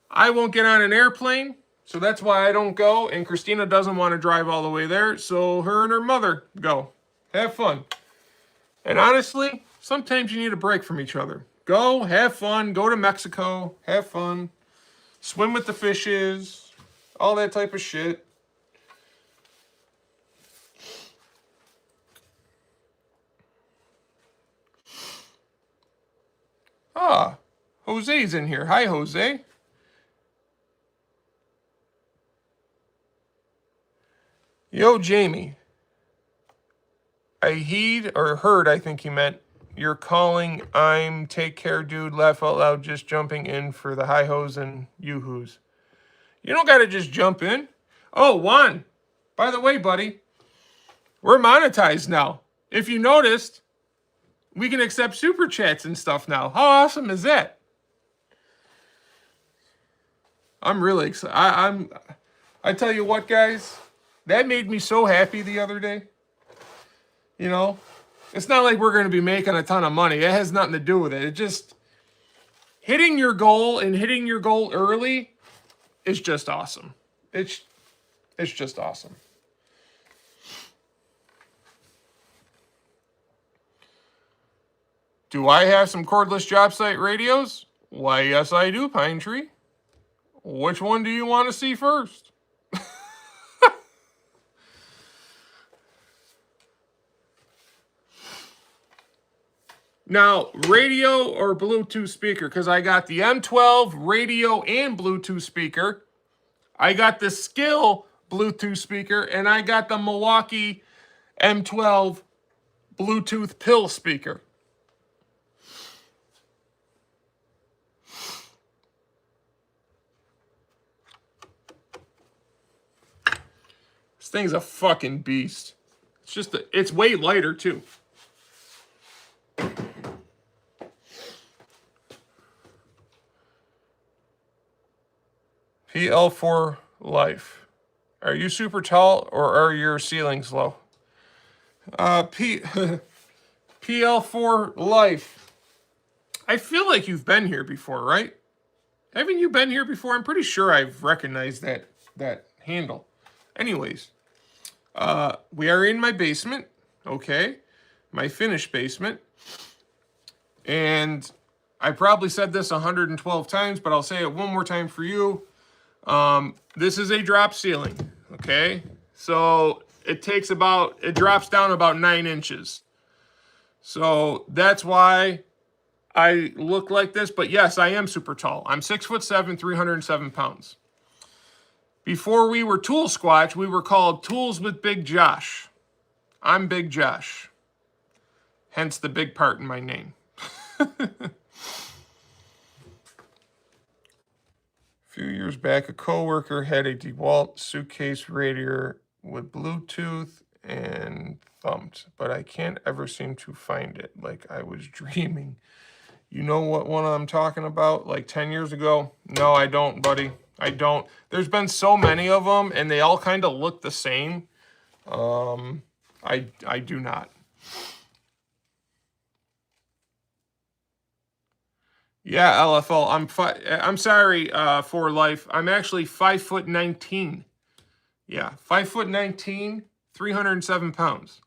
I won't get on an airplane, so that's why I don't go. And Christina doesn't want to drive all the way there, so her and her mother go. Have fun. And honestly, sometimes you need a break from each other. Go, have fun, go to Mexico, have fun, swim with the fishes, all that type of shit. Ah, Jose's in here. Hi, Jose. Yo, Jamie. I heard, I think he meant, you're calling, I'm take care, dude, laugh out loud, just jumping in for the hi-hos and yoo-hoos. You don't got to just jump in. Oh, Juan, by the way, buddy, we're monetized now. If you noticed, we can accept super chats and stuff now. How awesome is that? I'm really excited. I tell you what, guys, that made me so happy the other day. You know, it's not like we're going to be making a ton of money. It has nothing to do with it. It just, hitting your goal and hitting your goal early is just awesome. It's just awesome. Do I have some cordless job site radios? Why, yes, I do, Pine Tree. Which one do you want to see first? Now, radio or Bluetooth speaker, because I got the M12 radio and Bluetooth speaker. I got the Skill Bluetooth speaker, and I got the Milwaukee M12 Bluetooth pill speaker. This thing's a fucking beast. It's way lighter too. PL4 Life. Are you super tall or are your ceilings low? PL4 Life. I feel like you've been here before, right? Haven't you been here before? I'm pretty sure I've recognized that handle. Anyways, we are in my basement, okay? My finished basement. And I probably said this 112 times, but I'll say it one more time for you. This is a drop ceiling, okay? So it drops down about 9 inches. So that's why I look like this. But yes, I am super tall. I'm 6'7", 307 pounds. Before we were Tool Squatch, we were called Tools with Big Josh. I'm Big Josh. Hence the big part in my name. A few years back, a coworker had a DeWalt suitcase radiator with Bluetooth and thumped, but I can't ever seem to find it, like I was dreaming. You know what one I'm talking about? Like 10 years ago? No, I don't, buddy. I don't. There's been so many of them, and they all kind of look the same. I do not. Yeah, LFL. I'm sorry, for life. I'm actually 5'19". Yeah, 5'19", 307 pounds.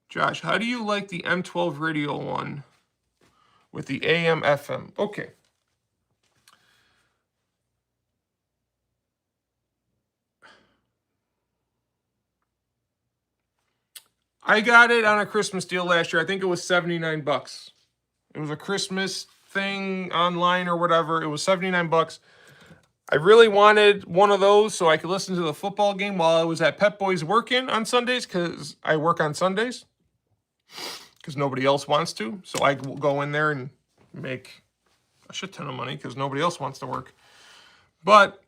Josh, how do you like the M12 radio one with the AM FM? Okay. I got it on a Christmas deal last year. I think it was 79 bucks. It was a Christmas thing online or whatever. It was 79 bucks. I really wanted one of those so I could listen to the football game while I was at Pep Boys working on Sundays, because I work on Sundays because nobody else wants to. So I will go in there and make a shit ton of money because nobody else wants to work. But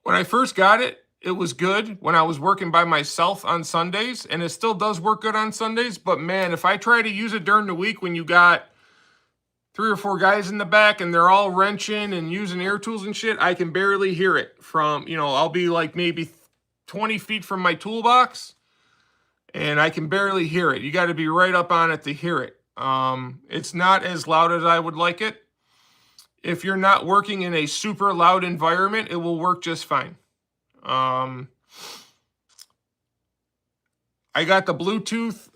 When I first got it, it was good when I was working by myself on Sundays, and it still does work good on Sundays. But man, if I try to use it during the week when you got 3 or 4 guys in the back and they're all wrenching and using air tools and shit, I can barely hear it from, I'll be like maybe 20 feet from my toolbox and I can barely hear it. You got to be right up on it to hear it. It's not as loud as I would like it. If you're not working in a super loud environment, it will work just fine. I got the Bluetooth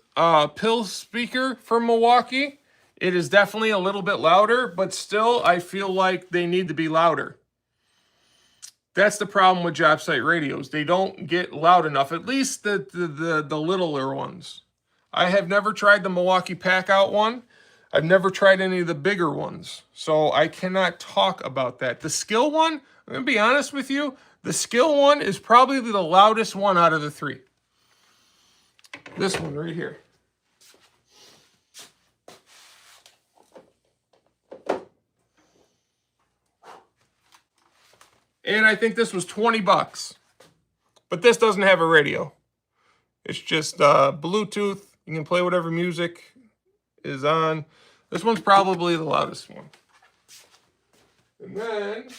pill speaker from Milwaukee. It is definitely a little bit louder, but still I feel like they need to be louder. That's the problem with job site radios. They don't get loud enough, at least the littler ones. I have never tried the Milwaukee Pack-Out one. I've never tried any of the bigger ones, so I cannot talk about that. The Skill one, I'm going to be honest with you, the Skill one is probably the loudest one out of the 3. This one right here. And I think this was 20 bucks. But this doesn't have a radio. It's just Bluetooth. You can play whatever music is on. This one's probably the loudest one. And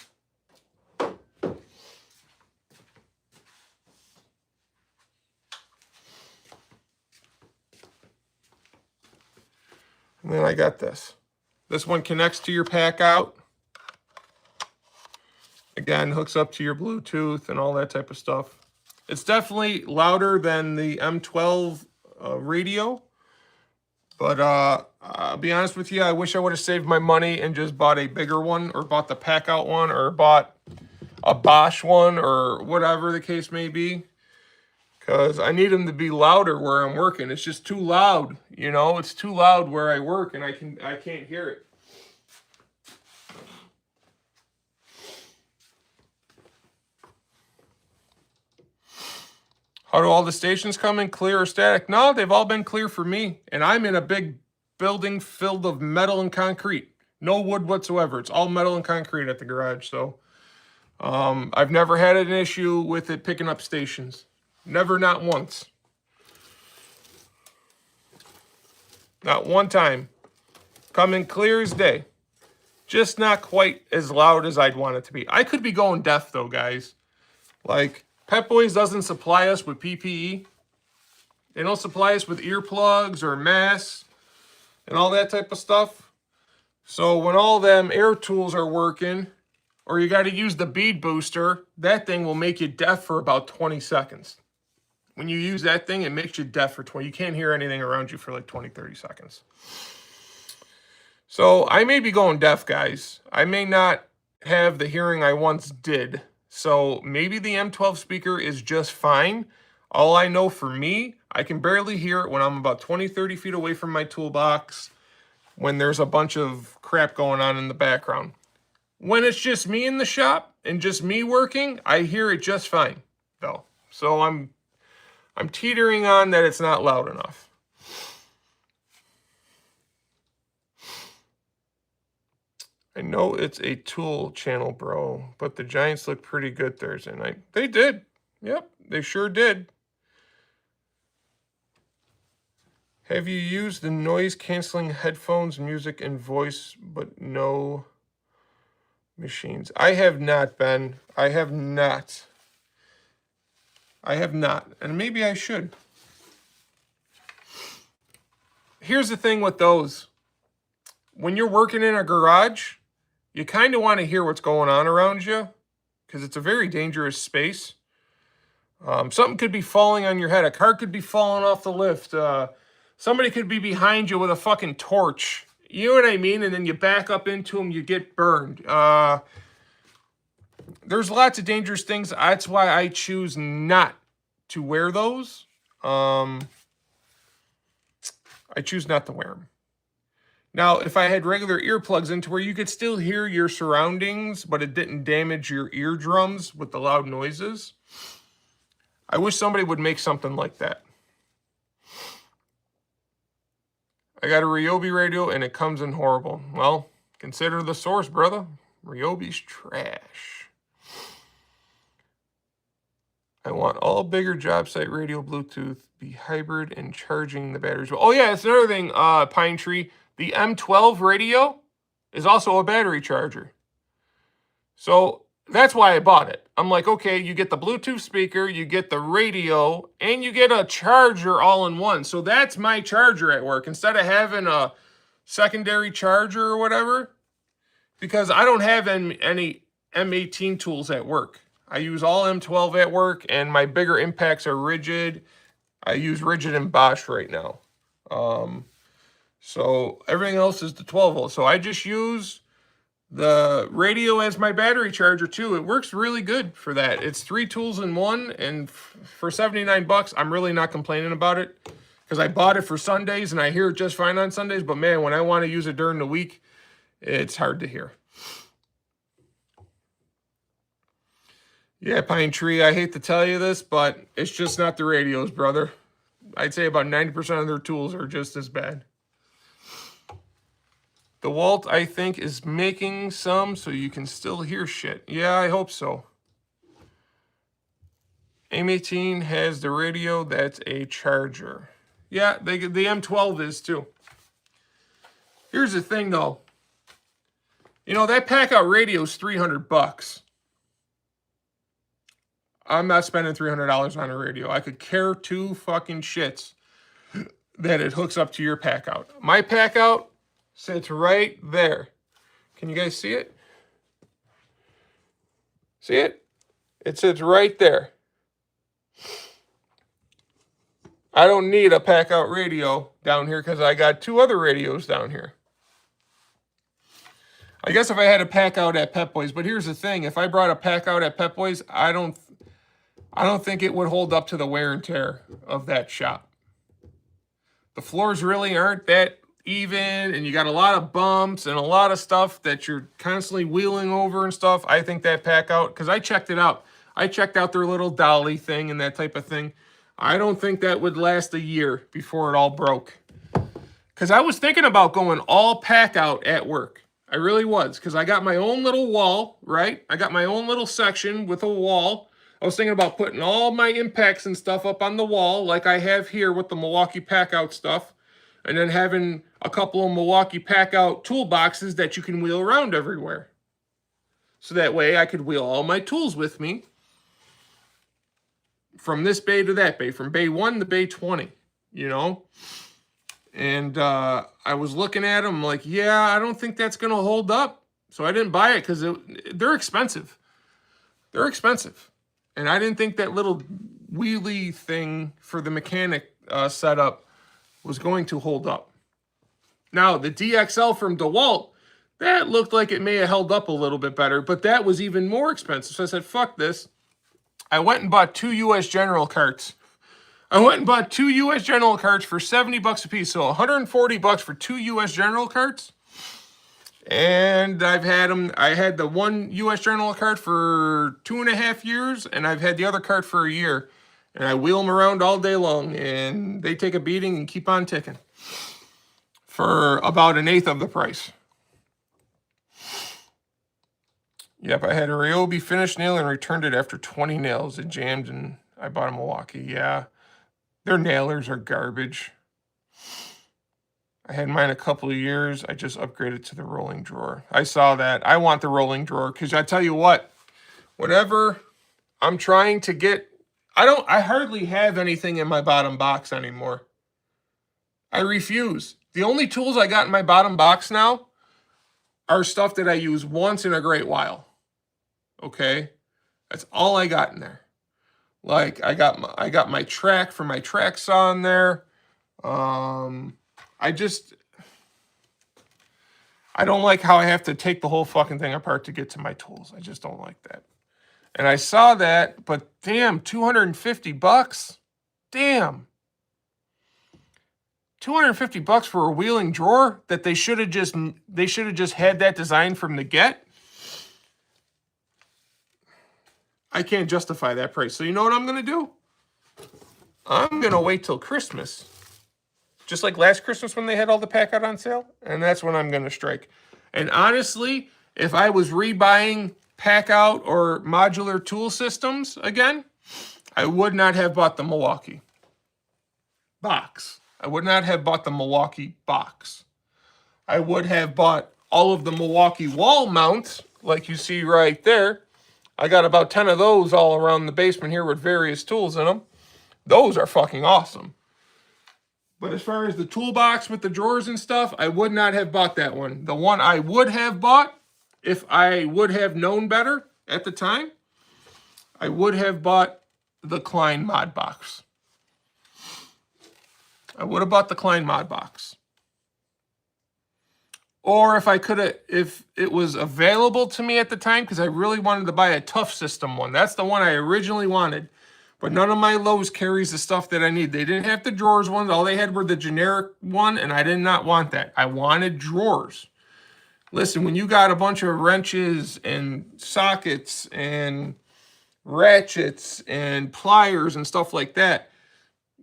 then I got this. This one connects to your Pack-Out. Again, hooks up to your Bluetooth and all that type of stuff. It's definitely louder than the M12 radio. But I'll be honest with you, I wish I would have saved my money and just bought a bigger one, or bought the Pack-Out one, or bought a Bosch one, or whatever the case may be. Because I need them to be louder where I'm working. It's just too loud, It's too loud where I work, and I can't hear it. How do all the stations come in, clear or static? No, they've all been clear for me. And I'm in a big building filled of metal and concrete. No wood whatsoever. It's all metal and concrete at the garage. So I've never had an issue with it picking up stations. Never, not once. Not one time. Come in clear as day. Just not quite as loud as I'd want it to be. I could be going deaf though, guys. Like, Pep Boys doesn't supply us with PPE. They don't supply us with earplugs or masks and all that type of stuff. So when all them air tools are working, or you got to use the bead booster, that thing will make you deaf for about 20 seconds. When you use that thing, it makes you deaf for 20. You can't hear anything around you for like 20, 30 seconds. So I may be going deaf, guys. I may not have the hearing I once did. So maybe the M12 speaker is just fine. All I know for me, I can barely hear it when I'm about 20, 30 feet away from my toolbox, when there's a bunch of crap going on in the background. When it's just me in the shop and just me working, I hear it just fine, though. So I'm teetering on that it's not loud enough. I know it's a tool channel, bro, but the Giants look pretty good Thursday night. They did. Yep, they sure did. Have you used the noise-canceling headphones, music, and voice, but no machines? I have not, Ben. I have not. I have not, and maybe I should. Here's the thing with those. When you're working in a garage, you kind of want to hear what's going on around you, because it's a very dangerous space. Something could be falling on your head. A car could be falling off the lift. Somebody could be behind you with a fucking torch. You know what I mean? And then you back up into them, you get burned. There's lots of dangerous things. That's why I choose not to wear those. I choose not to wear them. Now, if I had regular earplugs into where you could still hear your surroundings, but it didn't damage your eardrums with the loud noises, I wish somebody would make something like that. I got a Ryobi radio and it comes in horrible. Well, consider the source, brother. Ryobi's trash. I want all bigger job site radio Bluetooth be hybrid and charging the batteries. Oh yeah, that's another thing, Pine Tree. The M12 radio is also a battery charger. So that's why I bought it. I'm like, okay, you get the Bluetooth speaker, you get the radio, and you get a charger all in one. So that's my charger at work. Instead of having a secondary charger or whatever, because I don't have any M18 tools at work. I use all M12 at work, and my bigger impacts are rigid. I use rigid and Bosch right now. So everything else is the 12 volt. So I just use the radio as my battery charger too. It works really good for that. It's 3 tools in one, and for 79 bucks, I'm really not complaining about it because I bought it for Sundays and I hear it just fine on Sundays. But man, when I want to use it during the week, it's hard to hear. Yeah, Pine Tree, I hate to tell you this, but it's just not the radios, brother. I'd say about 90% of their tools are just as bad. The Walt, I think, is making some so you can still hear shit. Yeah, I hope so. M18 has the radio that's a charger. Yeah, the M12 is too. Here's the thing, though. You know, that Packout radio is 300 bucks. I'm not spending $300 on a radio. I could care two fucking shits that it hooks up to your Packout. My Packout sits right there. Can you guys see it? See it? It sits right there. I don't need a Packout radio down here because I got 2 other radios down here. I guess if I had a Packout at Pep Boys, but here's the thing. If I brought a Packout at Pep Boys, I don't think it would hold up to the wear and tear of that shop. The floors really aren't that even, and you got a lot of bumps and a lot of stuff that you're constantly wheeling over and stuff. I think that Packout, because I checked it out. I checked out their little dolly thing and that type of thing. I don't think that would last a year before it all broke. Because I was thinking about going all Packout at work. I really was, because I got my own little wall, right? I got my own little section with a wall. I was thinking about putting all my impacts and stuff up on the wall like I have here with the Milwaukee Packout stuff. And then having a couple of Milwaukee Packout toolboxes that you can wheel around everywhere. So that way I could wheel all my tools with me from this bay to that bay, from bay 1 to bay 20, you know? And I was looking at them like, yeah, I don't think that's going to hold up. So I didn't buy it because they're expensive. They're expensive. And I didn't think that little wheelie thing for the mechanic setup was going to hold up. Now, the DXL from DeWalt, that looked like it may have held up a little bit better, but that was even more expensive. So I said, fuck this. I went and bought 2 U.S. General carts. I went and bought 2 U.S. General carts for 70 bucks a piece. So 140 bucks for 2 U.S. General carts. And I've had them. I had the 1 U.S. General cart for 2.5 years, and I've had the other cart for a year. And I wheel them around all day long, and they take a beating and keep on ticking for about 1/8 of the price. Yep, I had a Ryobi finish nail and returned it after 20 nails. It jammed, and I bought a Milwaukee. Yeah, their nailers are garbage. I had mine a couple of years. I just upgraded to the rolling drawer. I saw that. I want the rolling drawer because I tell you what, whenever I'm trying to get, I hardly have anything in my bottom box anymore. I refuse. The only tools I got in my bottom box now are stuff that I use once in a great while. Okay? That's all I got in there. Like I got my track for my track saw in there. I don't like how I have to take the whole fucking thing apart to get to my tools. I just don't like that. And I saw that, but damn, 250 bucks? Damn. 250 bucks for a wheeling drawer that they should have just had that design from the get? I can't justify that price. So you know what I'm going to do? I'm going to wait till Christmas. Just like last Christmas when they had all the Packout on sale. And that's when I'm going to strike. And honestly, if I was rebuying Packout or modular tool systems again, I would not have bought the Milwaukee box. I would not have bought the Milwaukee box. I would have bought all of the Milwaukee wall mounts, like you see right there. I got about 10 of those all around the basement here with various tools in them. Those are fucking awesome. But as far as the toolbox with the drawers and stuff, I would not have bought that one. The one I would have bought, if I would have known better at the time, I would have bought the Klein Mod Box. I would have bought the Klein Mod Box. Or if I could have, if it was available to me at the time, because I really wanted to buy a Tough System one. That's the one I originally wanted. But none of my Lowe's carries the stuff that I need. They didn't have the drawers ones. All they had were the generic one, and I did not want that. I wanted drawers. Listen, when you got a bunch of wrenches and sockets and ratchets and pliers and stuff like that,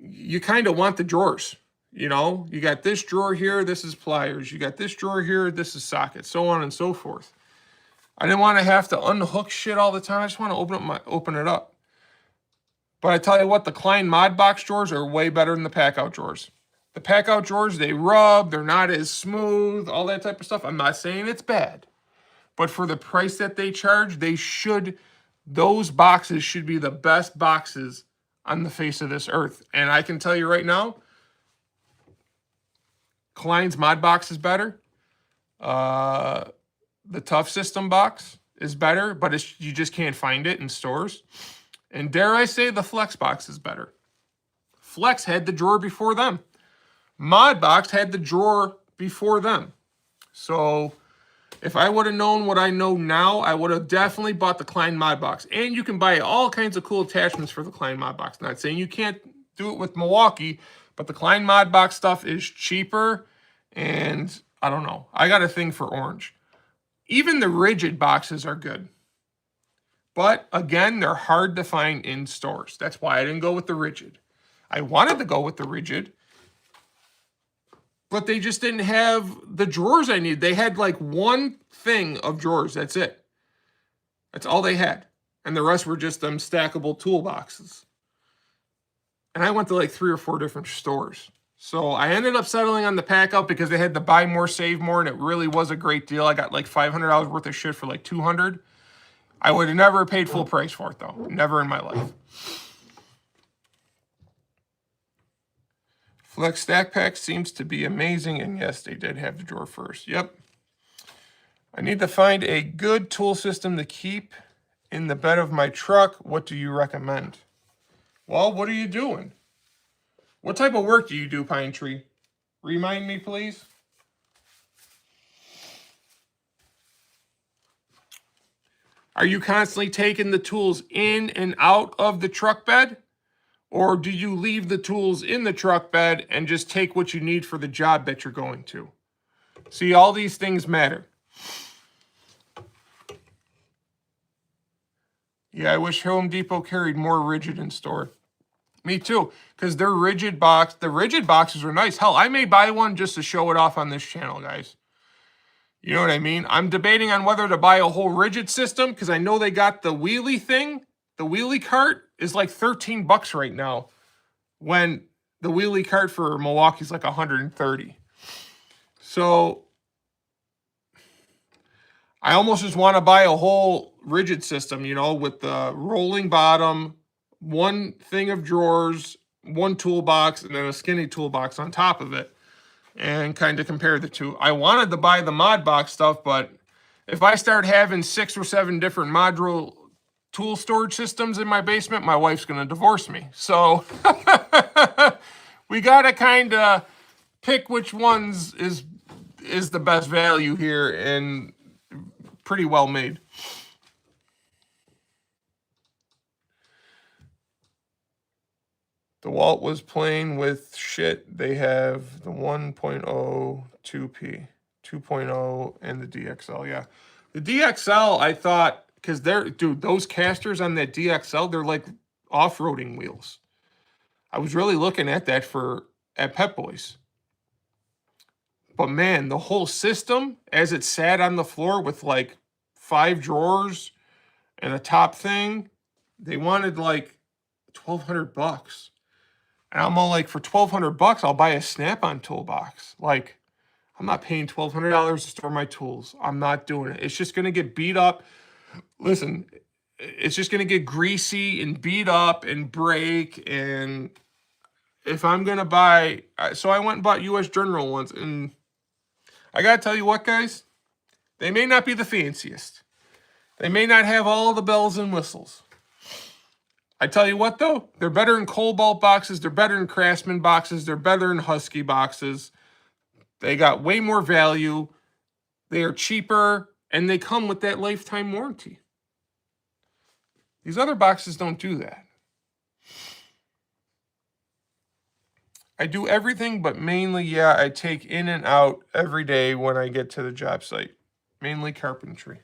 you kind of want the drawers. You know, you got this drawer here, this is pliers. You got this drawer here, this is sockets, so on and so forth. I didn't want to have to unhook shit all the time. I just want to open it up. But I tell you what, the Klein Mod Box drawers are way better than the pack-out drawers. The pack-out drawers, they rub, they're not as smooth, all that type of stuff. I'm not saying it's bad. But for the price that they charge, those boxes should be the best boxes on the face of this earth. And I can tell you right now, Klein's Mod Box is better. The Tough System box is better, but you just can't find it in stores. And dare I say, the Flex box is better. Flex had the drawer before them. Mod Box had the drawer before them. So if I would have known what I know now, I would have definitely bought the Klein Mod Box. And you can buy all kinds of cool attachments for the Klein Mod Box. Not saying you can't do it with Milwaukee, but the Klein Mod Box stuff is cheaper. And I don't know. I got a thing for orange. Even the rigid boxes are good. But again, they're hard to find in stores. That's why I didn't go with the rigid. I wanted to go with the rigid, but they just didn't have the drawers I needed. They had like one thing of drawers. That's it. That's all they had. And the rest were just them stackable toolboxes. And I went to like 3 or 4 different stores. So I ended up settling on the pack out because they had the buy more, save more, and it really was a great deal. I got like $500 worth of shit for like $200. I would have never paid full price for it, though. Never in my life. Flex Stack Pack seems to be amazing. And yes, they did have the drawer first. Yep. I need to find a good tool system to keep in the bed of my truck. What do you recommend? Well, what are you doing? What type of work do you do, Pine Tree? Remind me, please. Are you constantly taking the tools in and out of the truck bed? Or do you leave the tools in the truck bed and just take what you need for the job that you're going to? See, all these things matter. Yeah, I wish Home Depot carried more rigid in store. Me too, because the rigid boxes are nice. Hell, I may buy one just to show it off on this channel, guys. You know what I mean? I'm debating on whether to buy a whole rigid system because I know they got the wheelie thing. The wheelie cart is like $13 right now when the wheelie cart for Milwaukee's like $130. So I almost just want to buy a whole rigid system, you know, with the rolling bottom, one thing of drawers, one toolbox, and then a skinny toolbox on top of it. And kind of compare the two. I wanted to buy the Mod Box stuff, but if I start having 6 or 7 different modular tool storage systems in my basement, my wife's going to divorce me. So we got to kind of pick which ones is the best value here and pretty well made. DeWalt was playing with shit. They have the 1.0, 2P, 2.0, and the DXL. Yeah. The DXL, I thought, because those casters on that DXL, they're like off-roading wheels. I was really looking at that at Pep Boys. But man, the whole system, as it sat on the floor with like 5 drawers and a top thing, they wanted like $1,200 bucks. And I'm all like, for $1,200 bucks, I'll buy a Snap-on toolbox. Like, I'm not paying $1,200 to store my tools. I'm not doing it. It's just going to get beat up. Listen, it's just going to get greasy and beat up and break. And if I'm going to buy... So I went and bought U.S. General ones. And I got to tell you what, guys. They may not be the fanciest. They may not have all the bells and whistles. I tell you what, though. They're better than Cobalt boxes. They're better than Craftsman boxes. They're better than Husky boxes. They got way more value. They are cheaper. And they come with that lifetime warranty. These other boxes don't do that. I do everything, but mainly, yeah, I take in and out every day when I get to the job site. Mainly carpentry.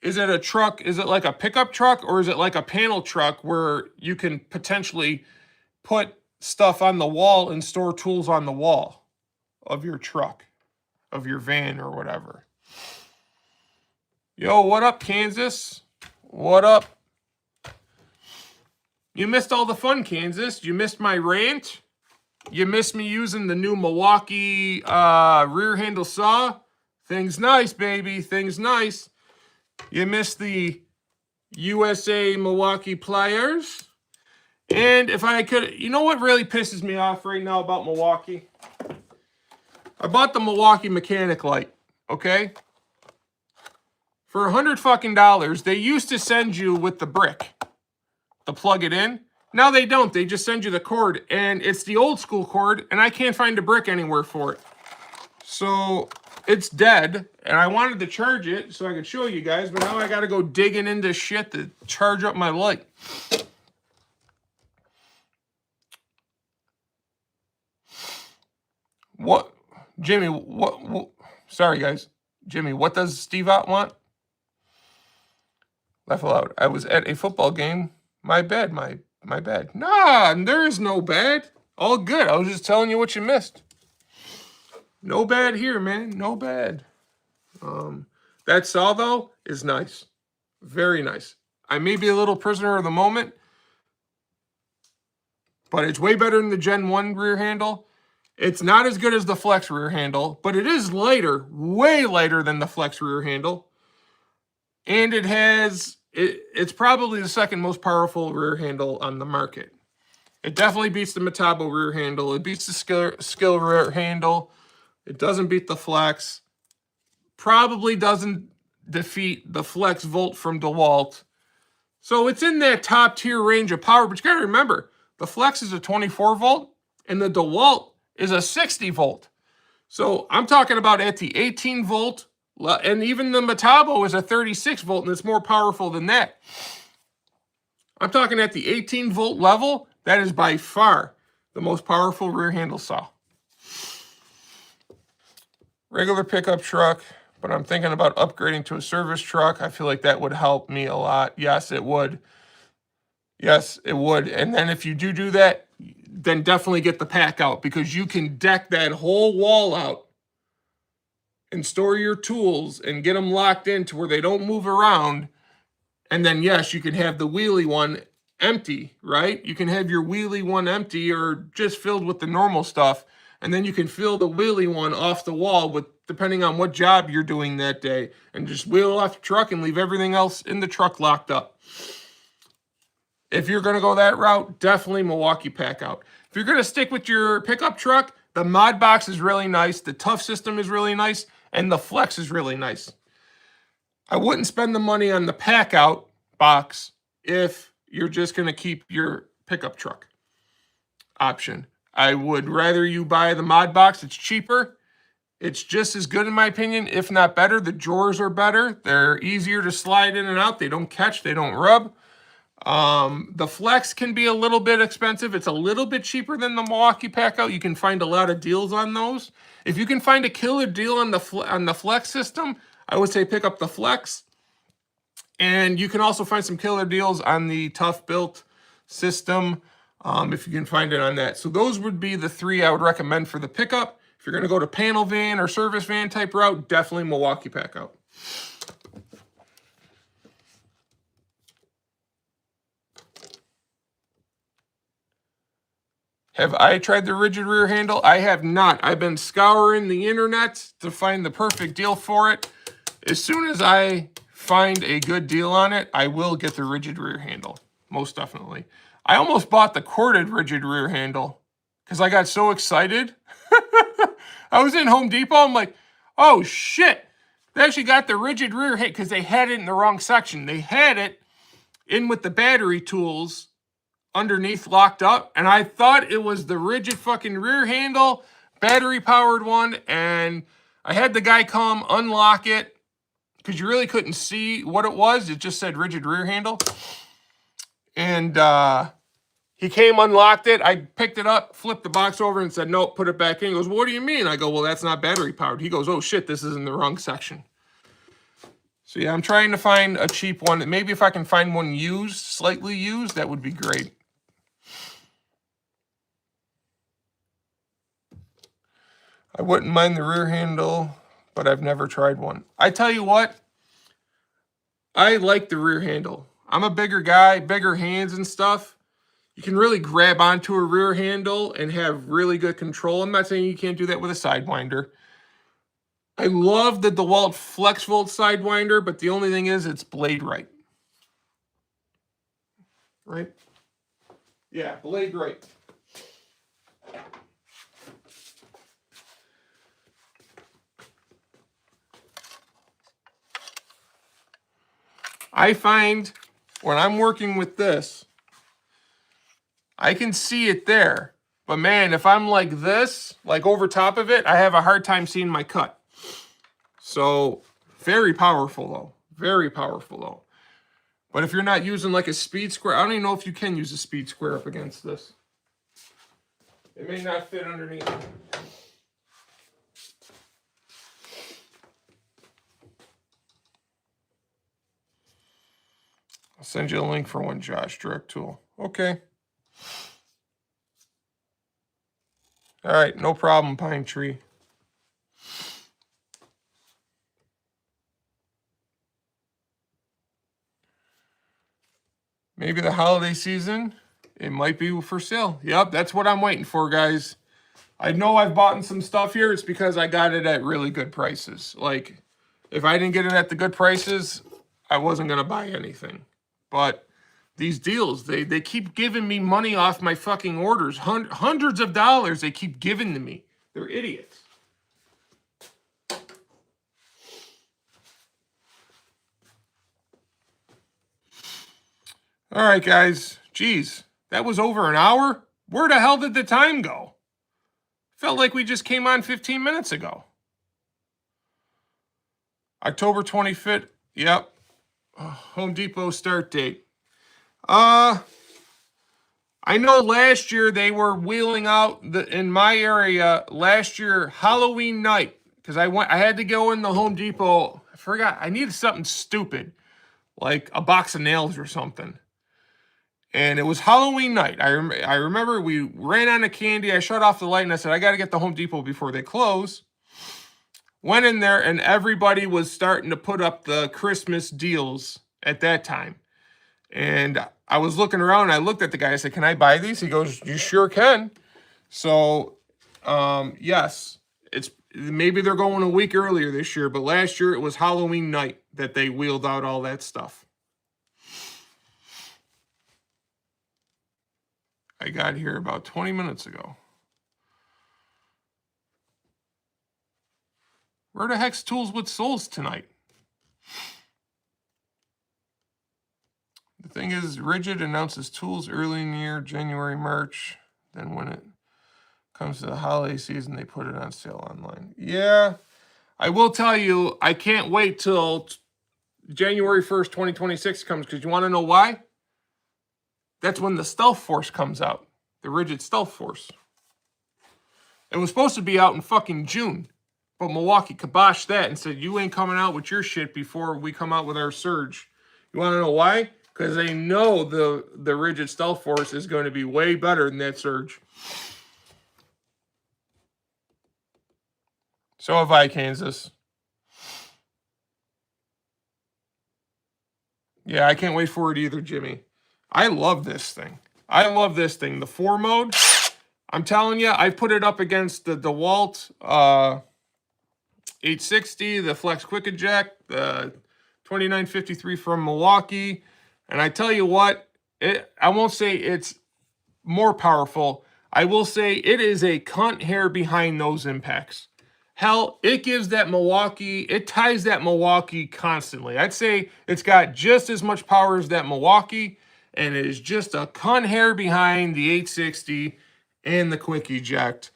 Is it a truck? Is it like a pickup truck, or is it like a panel truck where you can potentially put stuff on the wall and store tools on the wall of your truck, of your van or whatever? Yo, what up, Kansas? What up? You missed all the fun, Kansas. You missed my rant. You missed me using the new Milwaukee rear handle saw. Thing's nice, baby. Thing's nice. You missed the USA Milwaukee pliers. And if I could... You know what really pisses me off right now about Milwaukee? I bought the Milwaukee mechanic light, okay? For $100 fucking, they used to send you with the brick to plug it in. Now they don't. They just send you the cord, and it's the old school cord, and I can't find a brick anywhere for it. So it's dead, and I wanted to charge it so I could show you guys, but now I got to go digging into shit to charge up my light. What, Jimmy, what sorry guys, Jimmy, what does Steve Ott want? Laugh aloud. I was at a football game. My bad, my bad. Nah, there is no bad. All good. I was just telling you what you missed. No bad here, man. No bad. That saw, though, is nice. Very nice. I may be a little prisoner of the moment, but it's way better than the Gen 1 rear handle. It's not as good as the Flex rear handle, but it is lighter, way lighter than the Flex rear handle. And it has, it's probably the second most powerful rear handle on the market. It definitely beats the Metabo rear handle. It beats the Skill rear handle. It doesn't beat the Flex. Probably doesn't defeat the Flex Volt from DeWalt. So it's in that top tier range of power. But you got to remember, the Flex is a 24 volt and the DeWalt is a 60 volt. So I'm talking about at the 18 volt. And even the Metabo is a 36 volt, and it's more powerful than that. I'm talking at the 18 volt level. That is by far the most powerful rear handle saw. Regular pickup truck, but I'm thinking about upgrading to a service truck. I feel like that would help me a lot. Yes, it would. Yes, it would. And then if you do that, then definitely get the pack out, because you can deck that whole wall out and store your tools and get them locked in to where they don't move around. And then, yes, you can have the wheelie one empty, right? You can have your wheelie one empty or just filled with the normal stuff. And then you can fill the wheelie one off the wall with, depending on what job you're doing that day, and just wheel off the truck and leave everything else in the truck locked up. If you're going to go that route, definitely Milwaukee pack out. If you're going to stick with your pickup truck, the Mod Box is really nice. The Tough System is really nice. And the Flex is really nice. I wouldn't spend the money on the pack out box if you're just going to keep your pickup truck option. I would rather you buy the Mod Box. It's cheaper. It's just as good in my opinion, if not better. The drawers are better. They're easier to slide in and out. They don't catch. They don't rub. The Flex can be a little bit expensive. It's a little bit cheaper than the Milwaukee pack out. You can find a lot of deals on those. If you can find a killer deal on the Flex system, I would say pick up the Flex. And you can also find some killer deals on the Tough Built system, if you can find it on that. So those would be the three I would recommend for the pickup. If you're going to go to panel van or service van type route, definitely Milwaukee pack out. Have I tried the rigid rear handle? I have not. I've been scouring the internet to find the perfect deal for it. As soon as I find a good deal on it, I will get the rigid rear handle. Most definitely. I almost bought the corded rigid rear handle because I got so excited. I was in Home Depot. I'm like, oh shit. They actually got the rigid rear handle because they had it in the wrong section. They had it in with the battery tools underneath locked up, and I thought it was the rigid fucking rear handle, battery powered one, and I had the guy come unlock it because you really couldn't see what it was. It just said rigid rear handle. And he came, unlocked it. I picked it up, flipped the box over and said, nope, put it back in. He goes, well, what do you mean? I go, well, that's not battery powered. He goes, oh shit, this is in the wrong section. So yeah, I'm trying to find a cheap one. Maybe if I can find one used, slightly used, that would be great. I wouldn't mind the rear handle, but I've never tried one. I tell you what, I like the rear handle. I'm a bigger guy, bigger hands and stuff. You can really grab onto a rear handle and have really good control. I'm not saying you can't do that with a Sidewinder. I love the DeWalt FlexVolt Sidewinder, but the only thing is it's blade right. Right? Yeah, blade right. I find when I'm working with this, I can see it there. But man, if I'm like this, like over top of it, I have a hard time seeing my cut. So very powerful though. Very powerful though. But if you're not using like a speed square, I don't even know if you can use a speed square up against this. It may not fit underneath. I'll send you a link for one, Josh. Direct tool. Okay. All right, no problem, Pine Tree. Maybe the holiday season, it might be for sale. Yep, that's what I'm waiting for, guys. I know I've bought some stuff here. It's because I got it at really good prices. Like, if I didn't get it at the good prices, I wasn't going to buy anything. But these deals, they keep giving me money off my fucking orders. Hundreds of dollars they keep giving to me. They're idiots. All right, guys. Jeez, that was over an hour? Where the hell did the time go? Felt like we just came on 15 minutes ago. October 25th. Yep. Home Depot start date. I know last year they were wheeling out in my area last year Halloween night because I had to go in the Home Depot. I forgot I needed something stupid like a box of nails or something. And it was Halloween night. I remember we ran out of candy. I shut off the light and I said, I got to get to Home Depot before they close. Went in there and everybody was starting to put up the Christmas deals at that time. And I was looking around and I looked at the guy. I said, can I buy these? He goes, you sure can. So, yes, maybe they're going a week earlier this year, but last year it was Halloween night that they wheeled out all that stuff. I got here about 20 minutes ago. Where the heck's Tools with Souls tonight? The thing is, Rigid announces tools early in the year, January, March. Then when it comes to the holiday season, they put it on sale online. Yeah, I will tell you, I can't wait till January 1st, 2026 comes, because you want to know why? That's when the Stealth Force comes out. The Rigid Stealth Force. It was supposed to be out in fucking June. But Milwaukee kiboshed that and said, you ain't coming out with your shit before we come out with our Surge. You want to know why? Because they know the Rigid Stealth Force is going to be way better than that Surge. So have I, Kansas. Yeah, I can't wait for it either, Jimmy. I love this thing. I love this thing. The 4 mode, I'm telling you, I put it up against the DeWalt 860, the Flex Quick Eject, the 2953 from Milwaukee. And I tell you what, I won't say it's more powerful. I will say it is a cunt hair behind those impacts. Hell, it gives that Milwaukee, it ties that Milwaukee constantly. I'd say it's got just as much power as that Milwaukee, and it is just a cunt hair behind the 860 and the Quick Eject.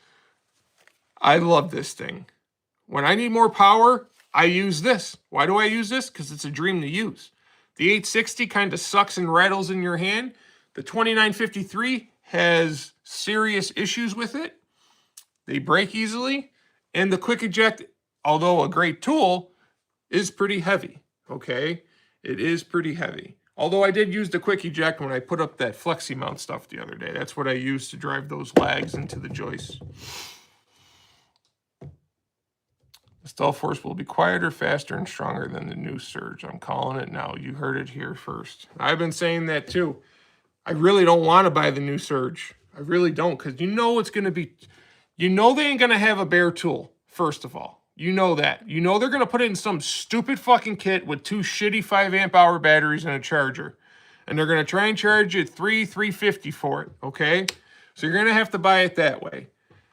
I love this thing. When I need more power, I use this. Why do I use this? Because it's a dream to use. The 860 kind of sucks and rattles in your hand. The 2953 has serious issues with it. They break easily. And the Quick Eject, although a great tool, is pretty heavy. Okay? It is pretty heavy. Although I did use the Quick Eject when I put up that flexi mount stuff the other day. That's what I used to drive those lags into the joists. The Stealth Force will be quieter, faster, and stronger than the new Surge. I'm calling it now. You heard it here first. I've been saying that too. I really don't want to buy the new Surge. I really don't, because you know it's going to be... You know they ain't going to have a bare tool, first of all. You know that. You know they're going to put it in some stupid fucking kit with 2 shitty 5 amp hour batteries and a charger. And they're going to try and charge you $350 for it, okay? So you're going to have to buy it that way.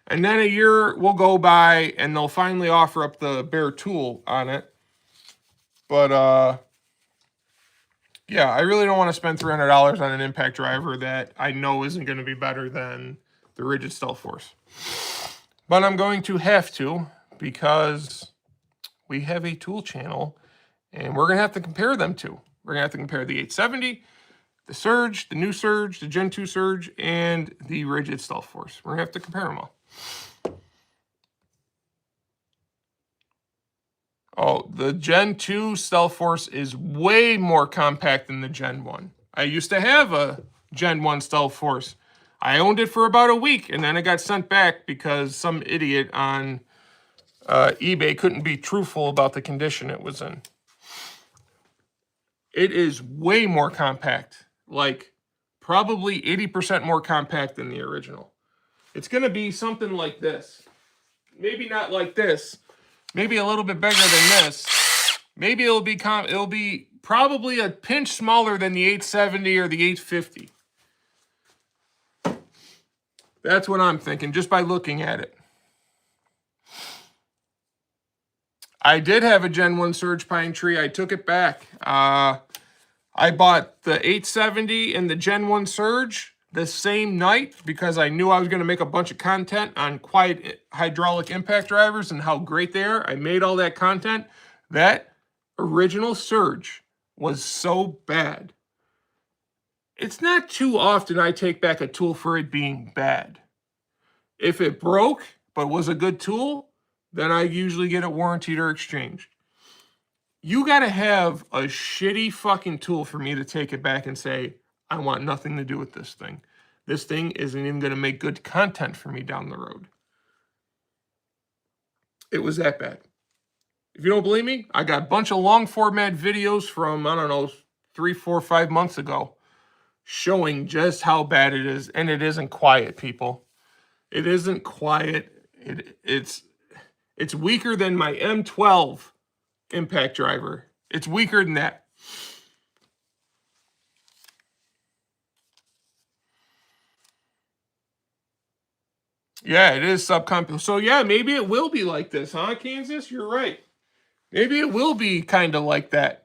And then a year will go by and they'll finally offer up the bare tool on it. But, yeah, I really don't want to spend $300 on an impact driver that I know isn't going to be better than the Rigid Stealth Force. But I'm going to have to, because we have a tool channel and we're going to have to compare them to. We're going to have to compare the 870, the Surge, the new Surge, the Gen 2 Surge, and the Rigid Stealth Force. We're going to have to compare them all. Oh, the Gen 2 Stealth Force is way more compact than the Gen 1. I used to have a Gen 1 Stealth Force. I owned it for about a week, and then it got sent back because some idiot on eBay couldn't be truthful about the condition it was in. It is way more compact, like probably 80% more compact than the original. It's going to be something like this. Maybe not like this. Maybe a little bit bigger than this. Maybe it'll be probably a pinch smaller than the 870 or the 850. That's what I'm thinking, just by looking at it. I did have a Gen 1 Surge Pine Tree. I took it back. I bought the 870 and the Gen 1 Surge the same night because I knew I was going to make a bunch of content on quiet hydraulic impact drivers and how great they are. I made all that content. That original Surge was so bad. It's not too often I take back a tool for it being bad. If it broke, but was a good tool, then I usually get it warranted or exchanged. You got to have a shitty fucking tool for me to take it back and say, I want nothing to do with this thing. This thing isn't even going to make good content for me down the road. It was that bad. If you don't believe me, I got a bunch of long format videos from, I don't know, 3, 4, 5 months ago showing just how bad it is. And it isn't quiet, people. It isn't quiet. It's weaker than my M12 impact driver. It's weaker than that. Yeah, it is subcompact. So yeah, maybe it will be like this, huh, Kansas? You're right. Maybe it will be kind of like that.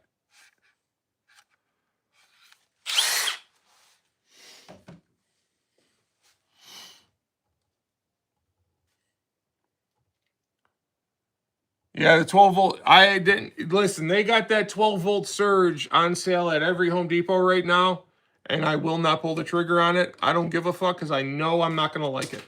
Yeah, the 12 volt. I didn't listen. They got that 12 volt Surge on sale at every Home Depot right now, and I will not pull the trigger on it. I don't give a fuck because I know I'm not going to like it.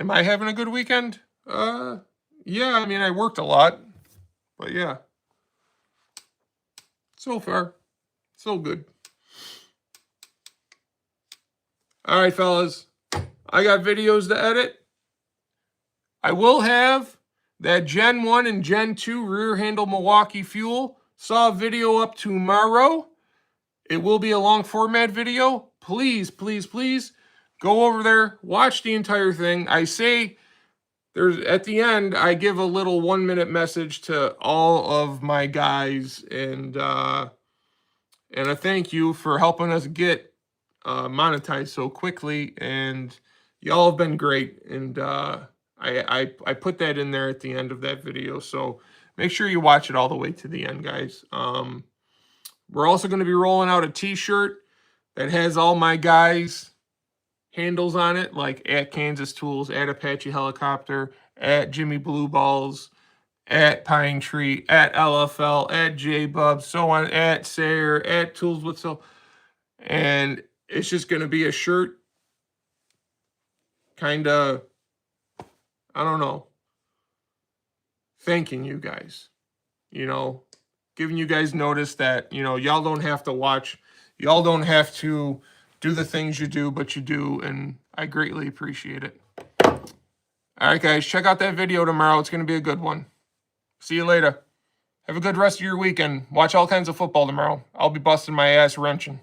Am I having a good weekend? Yeah, I mean, I worked a lot, but yeah. So far, so good. All right, fellas. I got videos to edit. I will have that Gen 1 and Gen 2 rear handle Milwaukee fuel. Saw a video up tomorrow. It will be a long format video. Please, please, please go over there, watch the entire thing. I say there's at the end, I give a little 1-minute message to all of my guys and a thank you for helping us get monetized so quickly. And y'all have been great. And I put that in there at the end of that video. So make sure you watch it all the way to the end, guys. We're also going to be rolling out a t-shirt that has all my guys' handles on it, like at Kansas Tools, at Apache Helicopter, at Jimmy Blue Balls, at Pine Tree, at LFL, at J-Bub, so on, at Sayer, at Tools with So. And it's just going to be a shirt, kind of, I don't know, thanking you guys, you know, giving you guys notice that, you know, y'all don't have to watch, y'all don't have to do the things you do, but you do, and I greatly appreciate it. All right, guys, check out that video tomorrow. It's going to be a good one. See you later. Have a good rest of your weekend. Watch all kinds of football tomorrow. I'll be busting my ass wrenching.